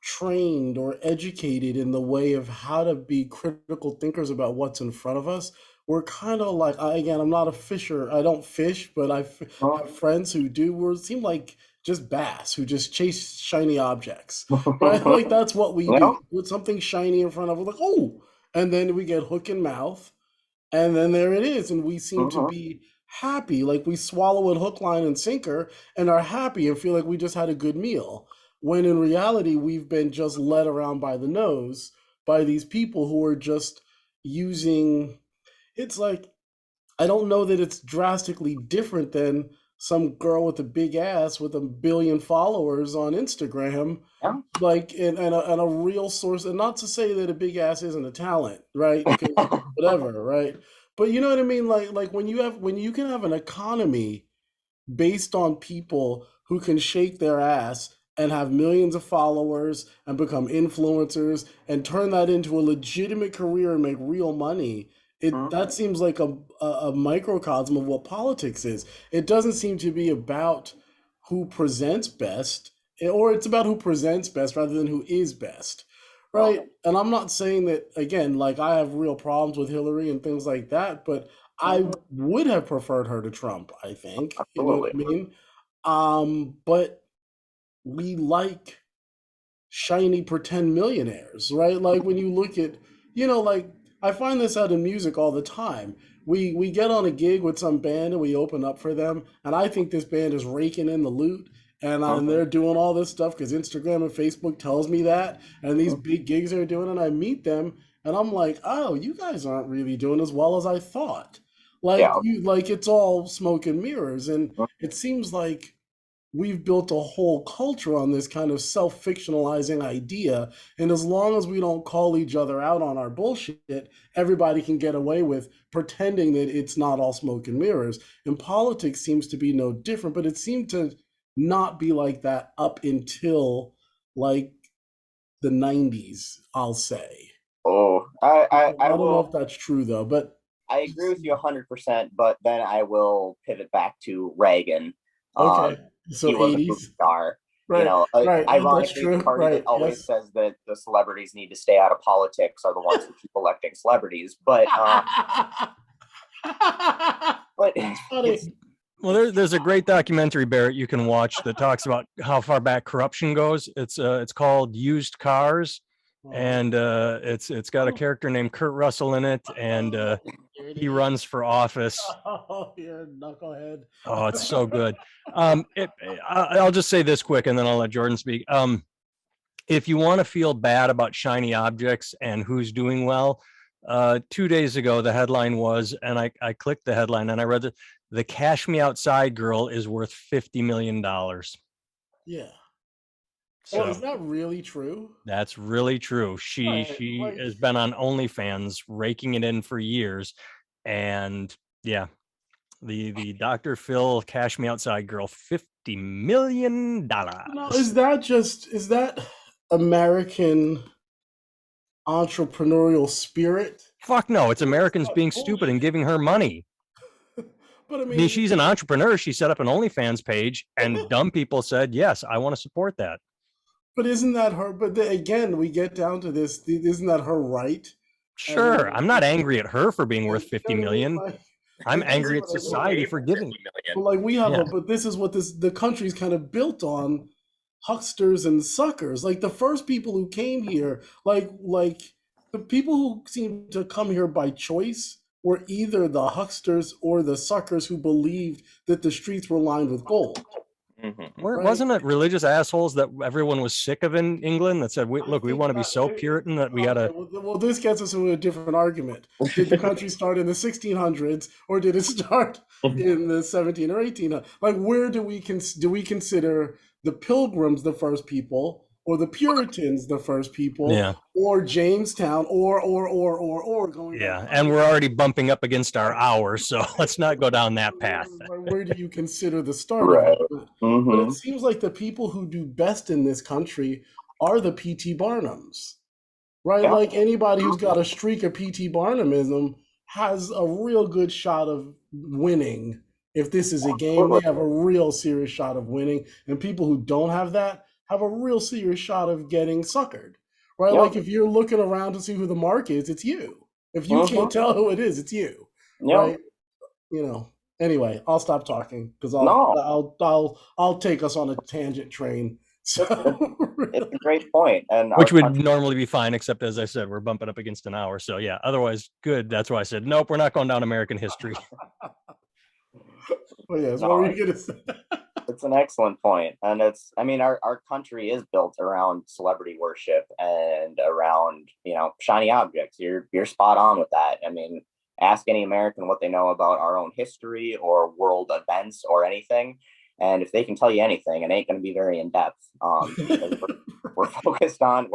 trained or educated in the way of how to be critical thinkers about what's in front of us. We're kind of like, again, I'm not a fisher. I don't fish, but I have friends who do. We seem like just bass who just chase shiny objects, right? Like, that's what we do. Put something shiny in front of us, like, oh, and then we get hook and mouth, and then there it is, and we seem to be happy, like we swallow it hook, line, and sinker, and are happy and feel like we just had a good meal. When in reality, we've been just led around by the nose by these people who are just using. It's like, I don't know that it's drastically different than some girl with a big ass with 1 billion followers on Instagram, like, and a real source. And not to say that a big ass isn't a talent, right? Whatever, right? But you know what I mean? Like when you can have an economy based on people who can shake their ass and have millions of followers and become influencers and turn that into a legitimate career and make real money. That seems like a microcosm of what politics is. It doesn't seem to be about who presents best, or it's about who presents best rather than who is best, right? And I'm not saying that, again, like, I have real problems with Hillary and things like that, but I would have preferred her to Trump, I think. You know what I mean? But we like shiny pretend millionaires, right? Like, when you look at, like, I find this out in music all the time. We get on a gig with some band and we open up for them, and I think this band is raking in the loot, and they're doing all this stuff because Instagram and Facebook tells me that, and these big gigs they're doing, and I meet them and I'm like, oh, you guys aren't really doing as well as I thought. Like, it's all smoke and mirrors, and it seems like we've built a whole culture on this kind of self-fictionalizing idea, and as long as we don't call each other out on our bullshit, everybody can get away with pretending that it's not all smoke and mirrors. And politics seems to be no different, but it seemed to not be like that up until like the 90s, I'll say. I don't know if that's true though, but I agree with you 100%, but then I will pivot back to Reagan. Okay. So he was 80s. a movie star. Right, right. Ironically, That's true. the party that always says that the celebrities need to stay out of politics are the ones who keep electing celebrities. But It's funny. Well, there's a great documentary, Barrett, you can watch that talks about how far back corruption goes. It's called Used Cars, Uh-huh. and it's got a Oh, character named Kurt Russell in it, and oh, there it he is. runs for office. Oh, yeah, knucklehead. Oh, it's so good. I'll just say this quick, and then I'll let Jordan speak. If you want to feel bad about shiny objects and who's doing well, 2 days ago the headline was, and I clicked the headline and I read the Cash Me Outside girl is worth $50 million. Yeah. Well, So is that really true? that's really true. She Right. she Like, has been on OnlyFans raking it in for years, and yeah, the Dr. Phil Cash Me Outside girl, now, $50 million. is that American entrepreneurial spirit? Fuck no, it's Or is Americans that being stupid and bullshit? giving her money. But I I mean, mean, she's an entrepreneur. She set up an OnlyFans page, and dumb people said, "Yes, I want to support that." but isn't that her? But again, we get down to this. Isn't that her right? As an Sure, I'm not angry at her for being worth you know 50 what I mean? million. I'm Like this is angry at what I People mean. society paid for for giving. 50 But million. like we have Yeah, but this is what the country's kind of built on, hucksters and suckers. Like the first people who came here, like the people who seem to come here by choice were either the hucksters or the suckers who believed that the streets were lined with gold, right? wasn't it religious assholes that everyone was sick of in England that said, I "Look, we think want to be that so Puritan that we got okay. to." Well, this gets us into a different argument. Did the country start in the 1600s or did it start in the 17 or 1800s? Like, where do we consider the Pilgrims the first people, or the Puritans the first people, Yeah, or Jamestown, or going down yeah, and other we're already paths? bumping up against our hour, so let's not go down that path. Where do you consider the start of Right. it? But it Mm-hmm. seems like the people who do best in this country are the P.T. Barnums, right? Yeah. Like anybody who's got a streak of P.T. Barnumsism has a real good shot of winning. If this is a game, they Absolutely. have a real serious shot of winning. And people who don't have that have a real serious shot of getting suckered, right? Yep. Like if you're looking around to see who the mark is, it's you. If you can't Mm-hmm. tell who it is, it's you, Yep. right? You know. Anyway, I'll stop talking because No, I'll take us on a tangent train. So it's a great point, and our Which would country. normally be fine, except as I said, we're bumping up against an hour. So yeah, otherwise good. That's why I said nope. We're not going down American history. well, yes, what were No, you gonna say? it's an excellent point, and it's. I mean, our country is built around celebrity worship and around shiny objects. You're spot on with that. I mean, ask any American what they know about our own history or world events or anything, and if they can tell you anything, it ain't going to be very in depth. Because we're focused on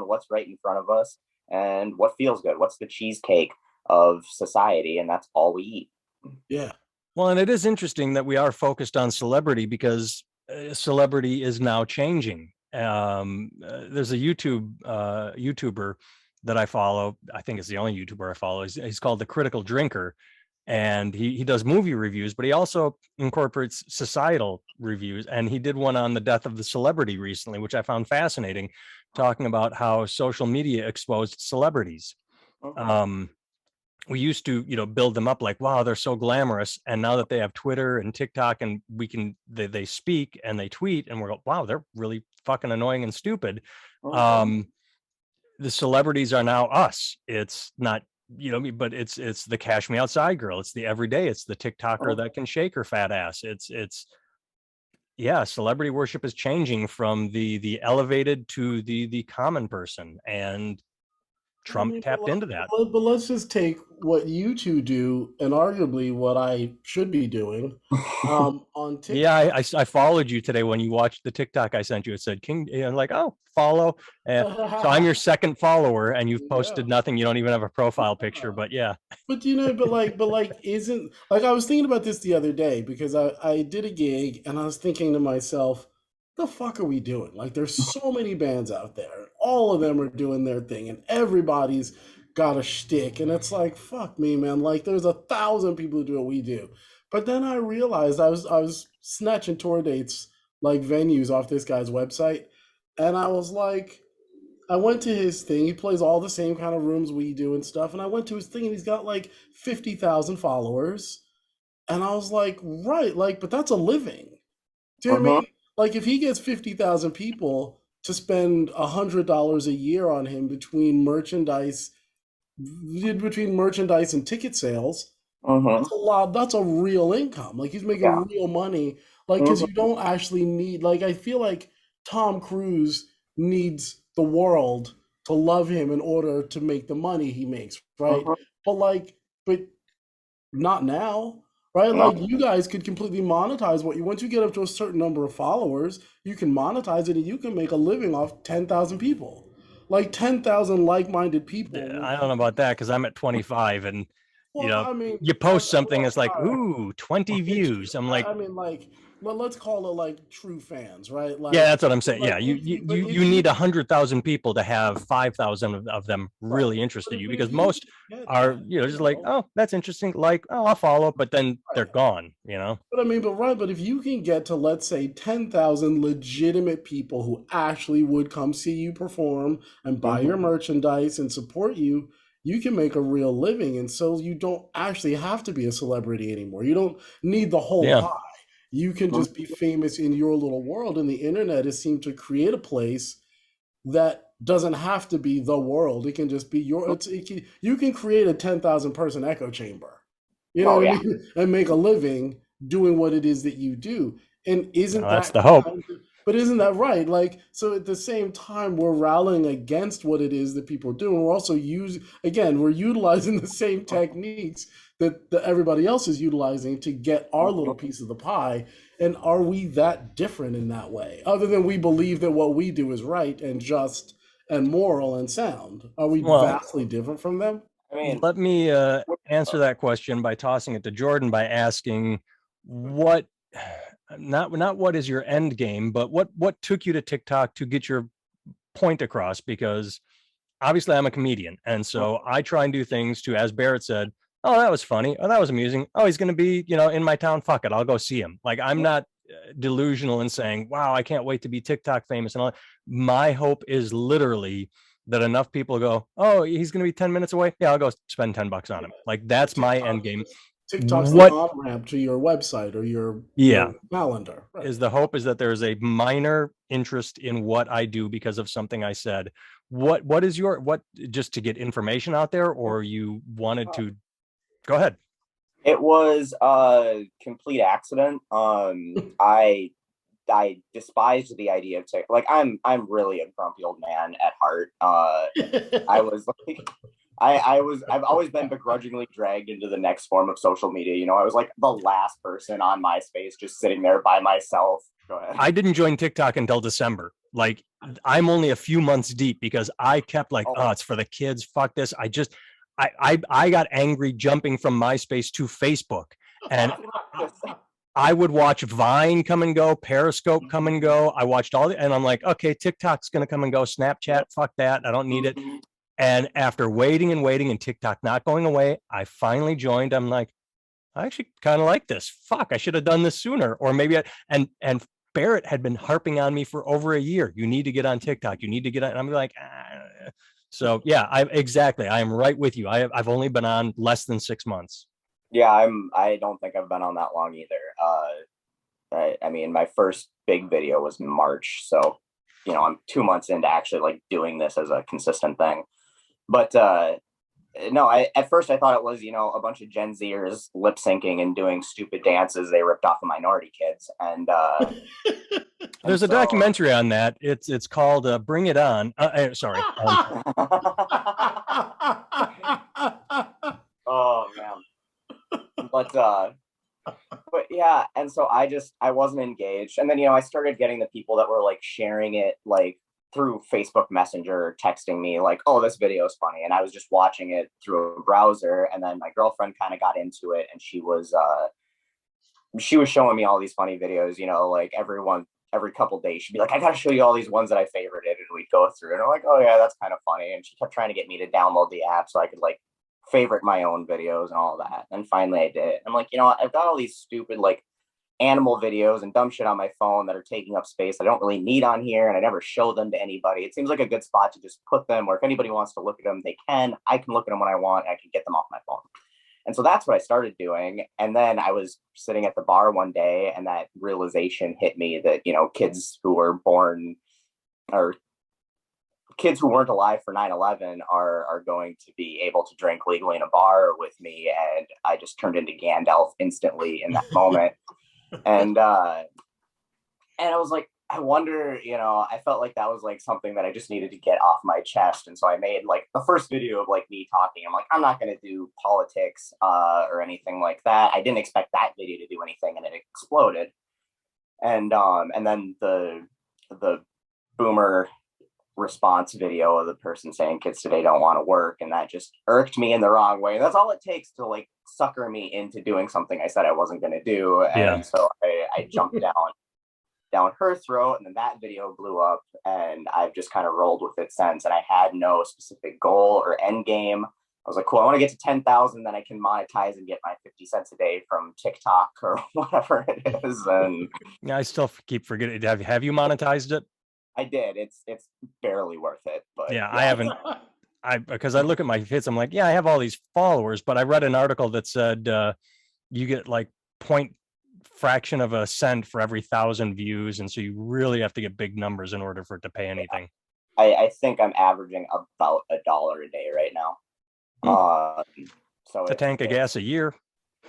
what's right in front of us and what feels good. What's the cheesecake of society, and that's all we eat. Yeah. Well, and it is interesting that we are focused on celebrity because celebrity is now changing. There's a YouTuber that I follow. I think it's the only YouTuber I follow. He's called The Critical Drinker, and he does movie reviews, but he also incorporates societal reviews. And he did one on the death of the celebrity recently, which I found fascinating, talking about how social media exposed celebrities. Mhm. We used to build them up like, wow, they're so glamorous, and now that they have Twitter and TikTok and they speak and they tweet and we're like, wow, they're really fucking annoying and stupid. Mhm. um the celebrities are now us. It's not, but it's the Cash Me Outside girl, it's the everyday, it's the TikToker that can shake her fat ass. It's Yeah, celebrity worship is changing from the elevated to the common person, and I Trump mean, tapped into that. but let's just take what you two do and arguably what I should be doing on Yeah, TikTok. I followed you today when you watched the TikTok I sent you. It said King, and like, oh, follow. So I'm your second follower, and you've Yeah. posted nothing. You don't even have a profile picture, but yeah. But isn't like I was thinking about this the other day because I did a gig and I was thinking to myself, the fuck are we doing? Like there's so many bands out there, all of them are doing their thing, and everybody's got a shtick, and it's like fuck me, man. Like there's 1,000 people who do what we do. But then I realized I was snatching tour dates like venues off this guy's website, and I was like. I went to his thing. He plays all the same kind of rooms we do and stuff. And I went to his thing and he's got like 50,000 followers. And I was like, right, like, but that's a living. Do you know what I Mm-hmm. mean? Like, if he gets 50,000 people to spend $100 a year on him between merchandise and ticket sales, Mm-hmm. that's a lot. That's a real income. Like, he's Yeah. making real money. Like, because Mm-hmm. you don't actually need, like, I feel like Tom Cruise needs the world to love him in order to make the money he makes, right? Mm-hmm. But, like, but not now, right? No. Like you guys could completely monetize what you once you get up to a certain number of followers, you can monetize it and you can make a living off 10,000 people. Like 10,000 like-minded people will I don't know keep about that because I'm at 25 and you well, know, I mean, you all post something, right, it's like, all right. ooh, 20 It's views. I'm like, I mean, like, let's call it like true fans, right? yeah, that's what I'm saying. Like Yeah, if you, but you if need you, 100,000 people to have 5,000 of them right, really but interested in if, you but if because you most can get are, that, just like, oh, that's interesting. Like, oh, I'll follow, but then they're right. gone. But I mean, but right, but if you can get to, let's say, 10,000 legitimate people who actually would come see you perform and buy Mm-hmm. your merchandise and support you, you can make a real living. And so you don't actually have to be a celebrity anymore. You don't need the whole Yeah. pie. You can just be famous in your little world. And the internet has seemed to create a place that doesn't have to be the world. It can just be you can create a 10,000 person echo chamber. You know Oh what I yeah. mean? And make a living doing what it is that you do. And No, isn't that's that the hope. but isn't that right? Like, so at the same time, we're rallying against what it is that people do. And we're also we're utilizing the same techniques that everybody else is utilizing to get our little piece of the pie. And are we that different in that way? Other than we believe that what we do is right and just and moral and sound. Are we Well, vastly different from them? I mean, let me answer that question by tossing it to Jordan by asking what not what is your end game, but what took you to TikTok to get your point across? Because obviously I'm a comedian, and so I try and do things to, as Barrett said, oh, that was funny, oh, that was amusing, oh, he's going to be in my town, fuck it, I'll go see him. Like, I'm not delusional in saying, wow, I can't wait to be TikTok famous and all. My hope is literally that enough people go, oh, he's going to be 10 minutes away, yeah, I'll go spend $10 on him. Like, that's my end game. TikTok's the What on ramp to your website or your Yeah, calendar. Right. is the hope is that there is a minor interest in what I do because of something I said. What is your what just to get information out there, or you wanted to go ahead? it was a complete accident. I despised the idea of tech. Like I'm really a grumpy old man at heart. I was like I've always been begrudgingly dragged into the next form of social media. I was like the last person on MySpace just sitting there by myself. Go ahead. I didn't join TikTok until December. Like, I'm only a few months deep because I kept like, Oh, oh, it's for the kids. Fuck this. I got angry jumping from MySpace to Facebook, and I would watch Vine come and go, Periscope come and go. I watched and I'm like, okay, TikTok's gonna come and go. Snapchat, fuck that. I don't need it. And after waiting and waiting and TikTok not going away, I finally joined. I'm like, I actually kind of like this. Fuck, I should have done this sooner. Or maybe and Barrett had been harping on me for over a year. You need to get on TikTok. You need to get on. And I'm like, ah. So yeah, I am right with you. I've only been on less than 6 months. yeah, I don't think I've been on that long either. I mean, my first big video was in March, so I'm 2 months into actually like doing this as a consistent thing. But no, at first I thought it was a bunch of Gen Zers lip syncing and doing stupid dances they ripped off of Minority Kids, and There's a so documentary on that. It's called Bring It On. Sorry. oh man, but yeah, and so I wasn't engaged, and then I started getting the people that were like sharing it like through Facebook Messenger, texting me like, "Oh, this video is funny," and I was just watching it through a browser, and then my girlfriend kind of got into it, and she was showing me all these funny videos, like every couple days she'd be like, "I gotta show you all these ones that I favorited," and we'd go through, and I'm like, "Oh yeah, that's kind of funny," and she kept trying to get me to download the app so I could like favorite my own videos and all that, and finally I did it. I'm like, I've got all these stupid like animal videos and dumb shit on my phone that are taking up space I don't really need on here, and I never show them to anybody. It seems like a good spot to just put them, or if anybody wants to look at them, they can. I can look at them when I want, and I can get them off my phone. And so that's what I started doing. And then I was sitting at the bar one day and that realization hit me that, kids who were born or kids who weren't alive for 9/11 are going to be able to drink legally in a bar with me. And I just turned into Gandalf instantly in that moment. And I was like, I wonder, I felt like that was like something that I just needed to get off my chest. And so I made like the first video of like me talking. I'm like, I'm not going to do politics or anything like that. I didn't expect that video to do anything, and it exploded. And then the boomer response video of the person saying kids today don't want to work, and that just irked me in the wrong way. And that's all it takes to like sucker me into doing something I said I wasn't going to do. And so I jumped down her throat, and then that video blew up, and I've just kind of rolled with it since. And I had no specific goal or end game. I was like, cool, I want to get to 10,000, then I can monetize and get my 50 cents a day from TikTok or whatever it is. And yeah, I still keep forgetting. Have you monetized it? I did. It's barely worth it, but yeah. I haven't. Because I look at my hits, I'm like, yeah, I have all these followers, but I read an article that said you get like point fraction of a cent for every 1,000 views, and so you really have to get big numbers in order for it to pay anything. I think I'm averaging about $1 a day right now. So it's a tank of gas a year.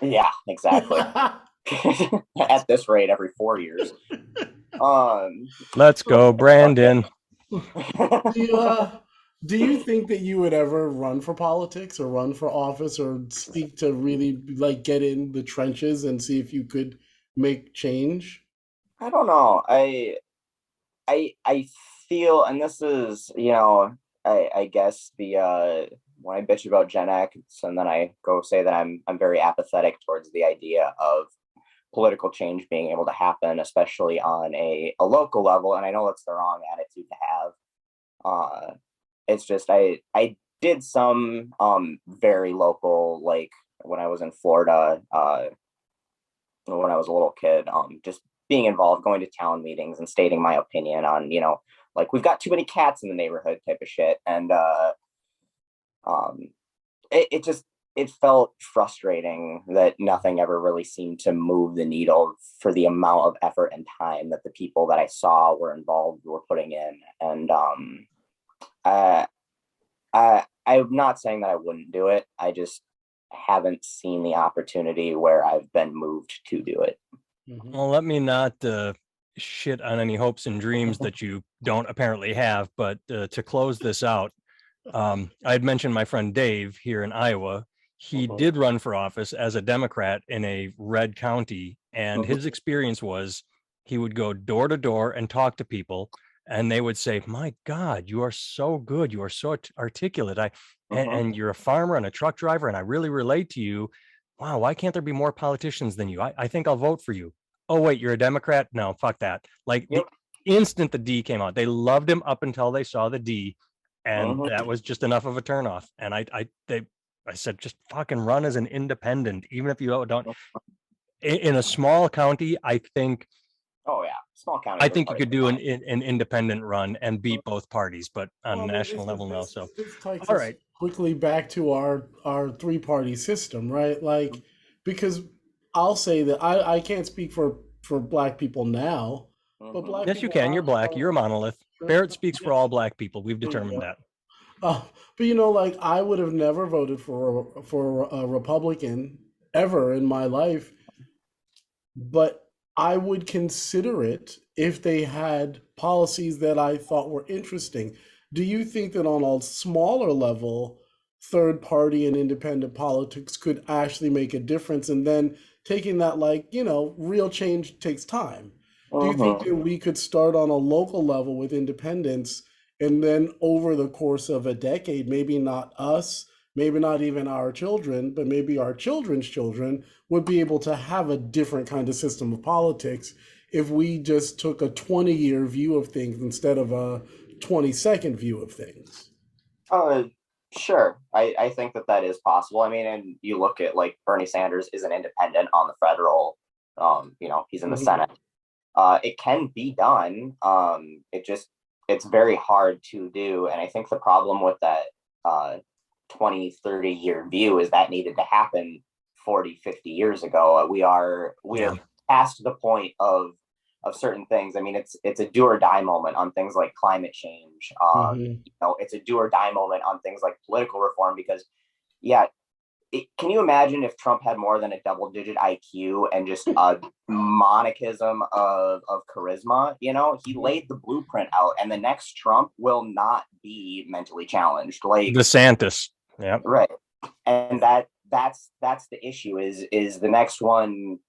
Yeah, exactly. At this rate, every 4 years. Let's go, Brandon. Do you think that you would ever run for politics or run for office or seek to really like get in the trenches and see if you could make change? I don't know. I feel, and this is, I guess the when I bitch about Gen X and then I go say that I'm very apathetic towards the idea of political change being able to happen, especially on a local level. And I know that's the wrong attitude to have. It's just I did some very local, like when I was in Florida, when I was a little kid, just being involved, going to town meetings and stating my opinion on, like we've got too many cats in the neighborhood type of shit. And it felt frustrating that nothing ever really seemed to move the needle for the amount of effort and time that the people that I saw were involved were putting in. And I'm not saying that I wouldn't do it. I just haven't seen the opportunity where I've been moved to do it. Well, let me not shit on any hopes and dreams that you don't apparently have, but to close this out, I had mentioned my friend Dave here in Iowa. He did run for office as a Democrat in a red county, and his experience was he would go door to door and talk to people, and they would say, my God, you are so good. You are so articulate. And you're a farmer and a truck driver, and I really relate to you. Wow, why can't there be more politicians than you? I think I'll vote for you. Oh, wait, you're a Democrat? No, fuck that. Like the instant the D came out, they loved him up until they saw the D, and that was just enough of a turnoff. And I said, just fucking run as an independent, even if you don't. In a small county, I think. Oh yeah, small county. I think you could do an independent run and beat both parties, but on a national level, no. So, all right. Quickly back to our 3-party system, right? Like, because I'll say that I can't speak for Black people now, but Black yes, you can. You're Black. You're a monolith. Barrett speaks for all Black people. We've determined that. But like I would have never voted for a Republican ever in my life, but I would consider it if they had policies that I thought were interesting. Do you think that on a smaller level, third party and independent politics could actually make a difference? And then taking that, like, real change takes time. Do you think that we could start on a local level with independence, and then over the course of a decade, maybe not us, maybe not even our children, but maybe our children's children would be able to have a different kind of system of politics if we just took a 20-year view of things instead of a 20-second view of things? Sure. I think that is possible. I mean, and you look at like Bernie Sanders is an independent on the federal, he's in the Senate. It can be done. It's very hard to do. And I think the problem with that 20, 30-year view is that needed to happen 40, 50 years ago. We are past the point of certain things. I mean, it's a do or die moment on things like climate change. You know, it's a do or die moment on things like political reform, because can you imagine if Trump had more than a double-digit IQ and just a monarchism of charisma? You know, he laid the blueprint out, and the next Trump will not be mentally challenged. Like DeSantis. Yeah. Right. And that's the issue is the next one.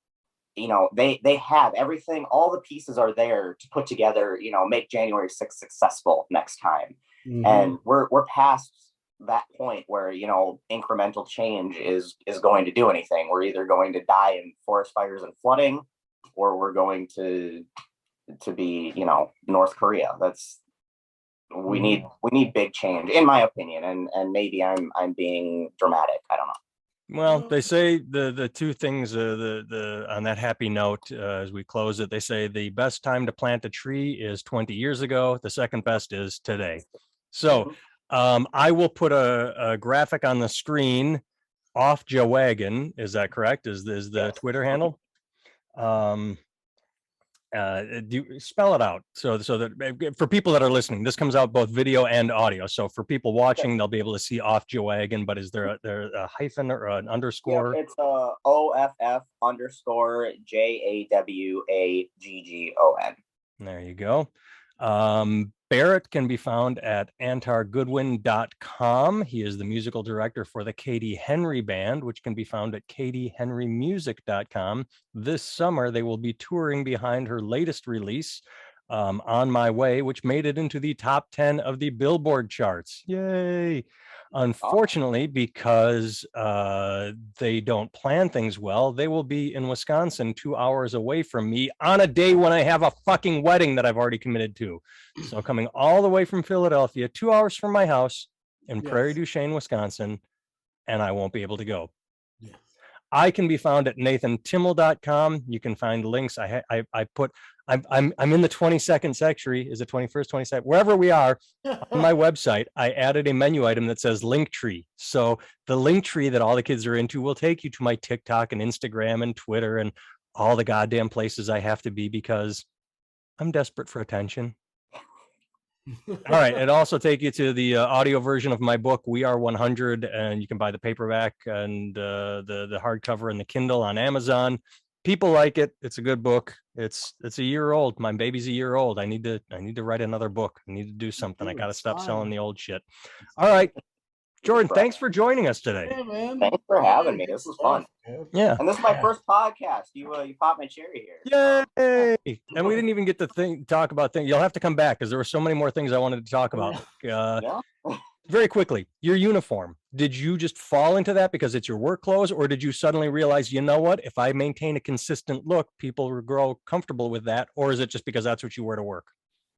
You know, they have everything, all the pieces are there to put together, you know, make January 6th successful next time. And we're past that point where, you know, incremental change is going to do anything. We're either going to die in forest fires and flooding, or we're going to be, you know, North Korea. We need big change, in my opinion, and maybe I'm being dramatic. I don't know. Well, they say the two things, the on that happy note, as we close it, they say the best time to plant a tree is 20 years ago. The second best is today. So I will put a graphic on the screen. Off Jawagon, is that correct? Is the Twitter handle? Do you spell it out so that for people that are listening, this comes out both video and audio. So for people watching, they'll be able to see Off Jawagon. But is there a hyphen or an underscore? Yeah, it's OFF_JAWAGGON. There you go. Barrett can be found at antargoodwin.com. He is the musical director for the Katie Henry Band, which can be found at katiehenrymusic.com. This summer, they will be touring behind her latest release, On My Way, which made it into the top 10 of the Billboard charts. Yay! Unfortunately, because they don't plan things well, they will be in Wisconsin 2 hours away from me on a day when I have a fucking wedding that I've already committed to. So coming all the way from Philadelphia, 2 hours from my house in Prairie du Chien, Wisconsin, and I won't be able to go. Yes. I can be found at nathantimmel.com. You can find links. I'm in the 22nd century. Is it 21st, 22nd? Wherever we are on my website, I added a menu item that says Linktree. So the Linktree that all the kids are into will take you to my TikTok and Instagram and Twitter and all the goddamn places I have to be because I'm desperate for attention. All right. It also take you to the audio version of my book, We Are 100, and you can buy the paperback and the hardcover and the Kindle on Amazon. People like it. It's a good book. It's a year old. My baby's a year old. I need to write another book. I need to do something. I got to stop selling the old shit. All right. Jordan, thanks for joining us today. Yeah, man. Thanks for having me. This was fun. Yeah. And this is my first podcast. You popped my cherry here. Yay! And we didn't even get to talk about things. You'll have to come back because there were so many more things I wanted to talk about. Very quickly, your uniform. Did you just fall into that because it's your work clothes, or did you suddenly realize, you know what, if I maintain a consistent look, people will grow comfortable with that? Or is it just because that's what you wear to work?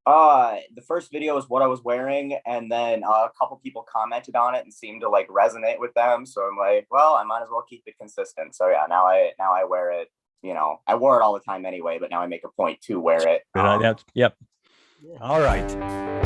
The first video was what I was wearing, and then a couple people commented on it and seemed to like resonate with them. So I'm like, well, I might as well keep it consistent. So yeah, now I wear it. You know, I wore it all the time anyway, but now I make a point to wear it. Yep. All right.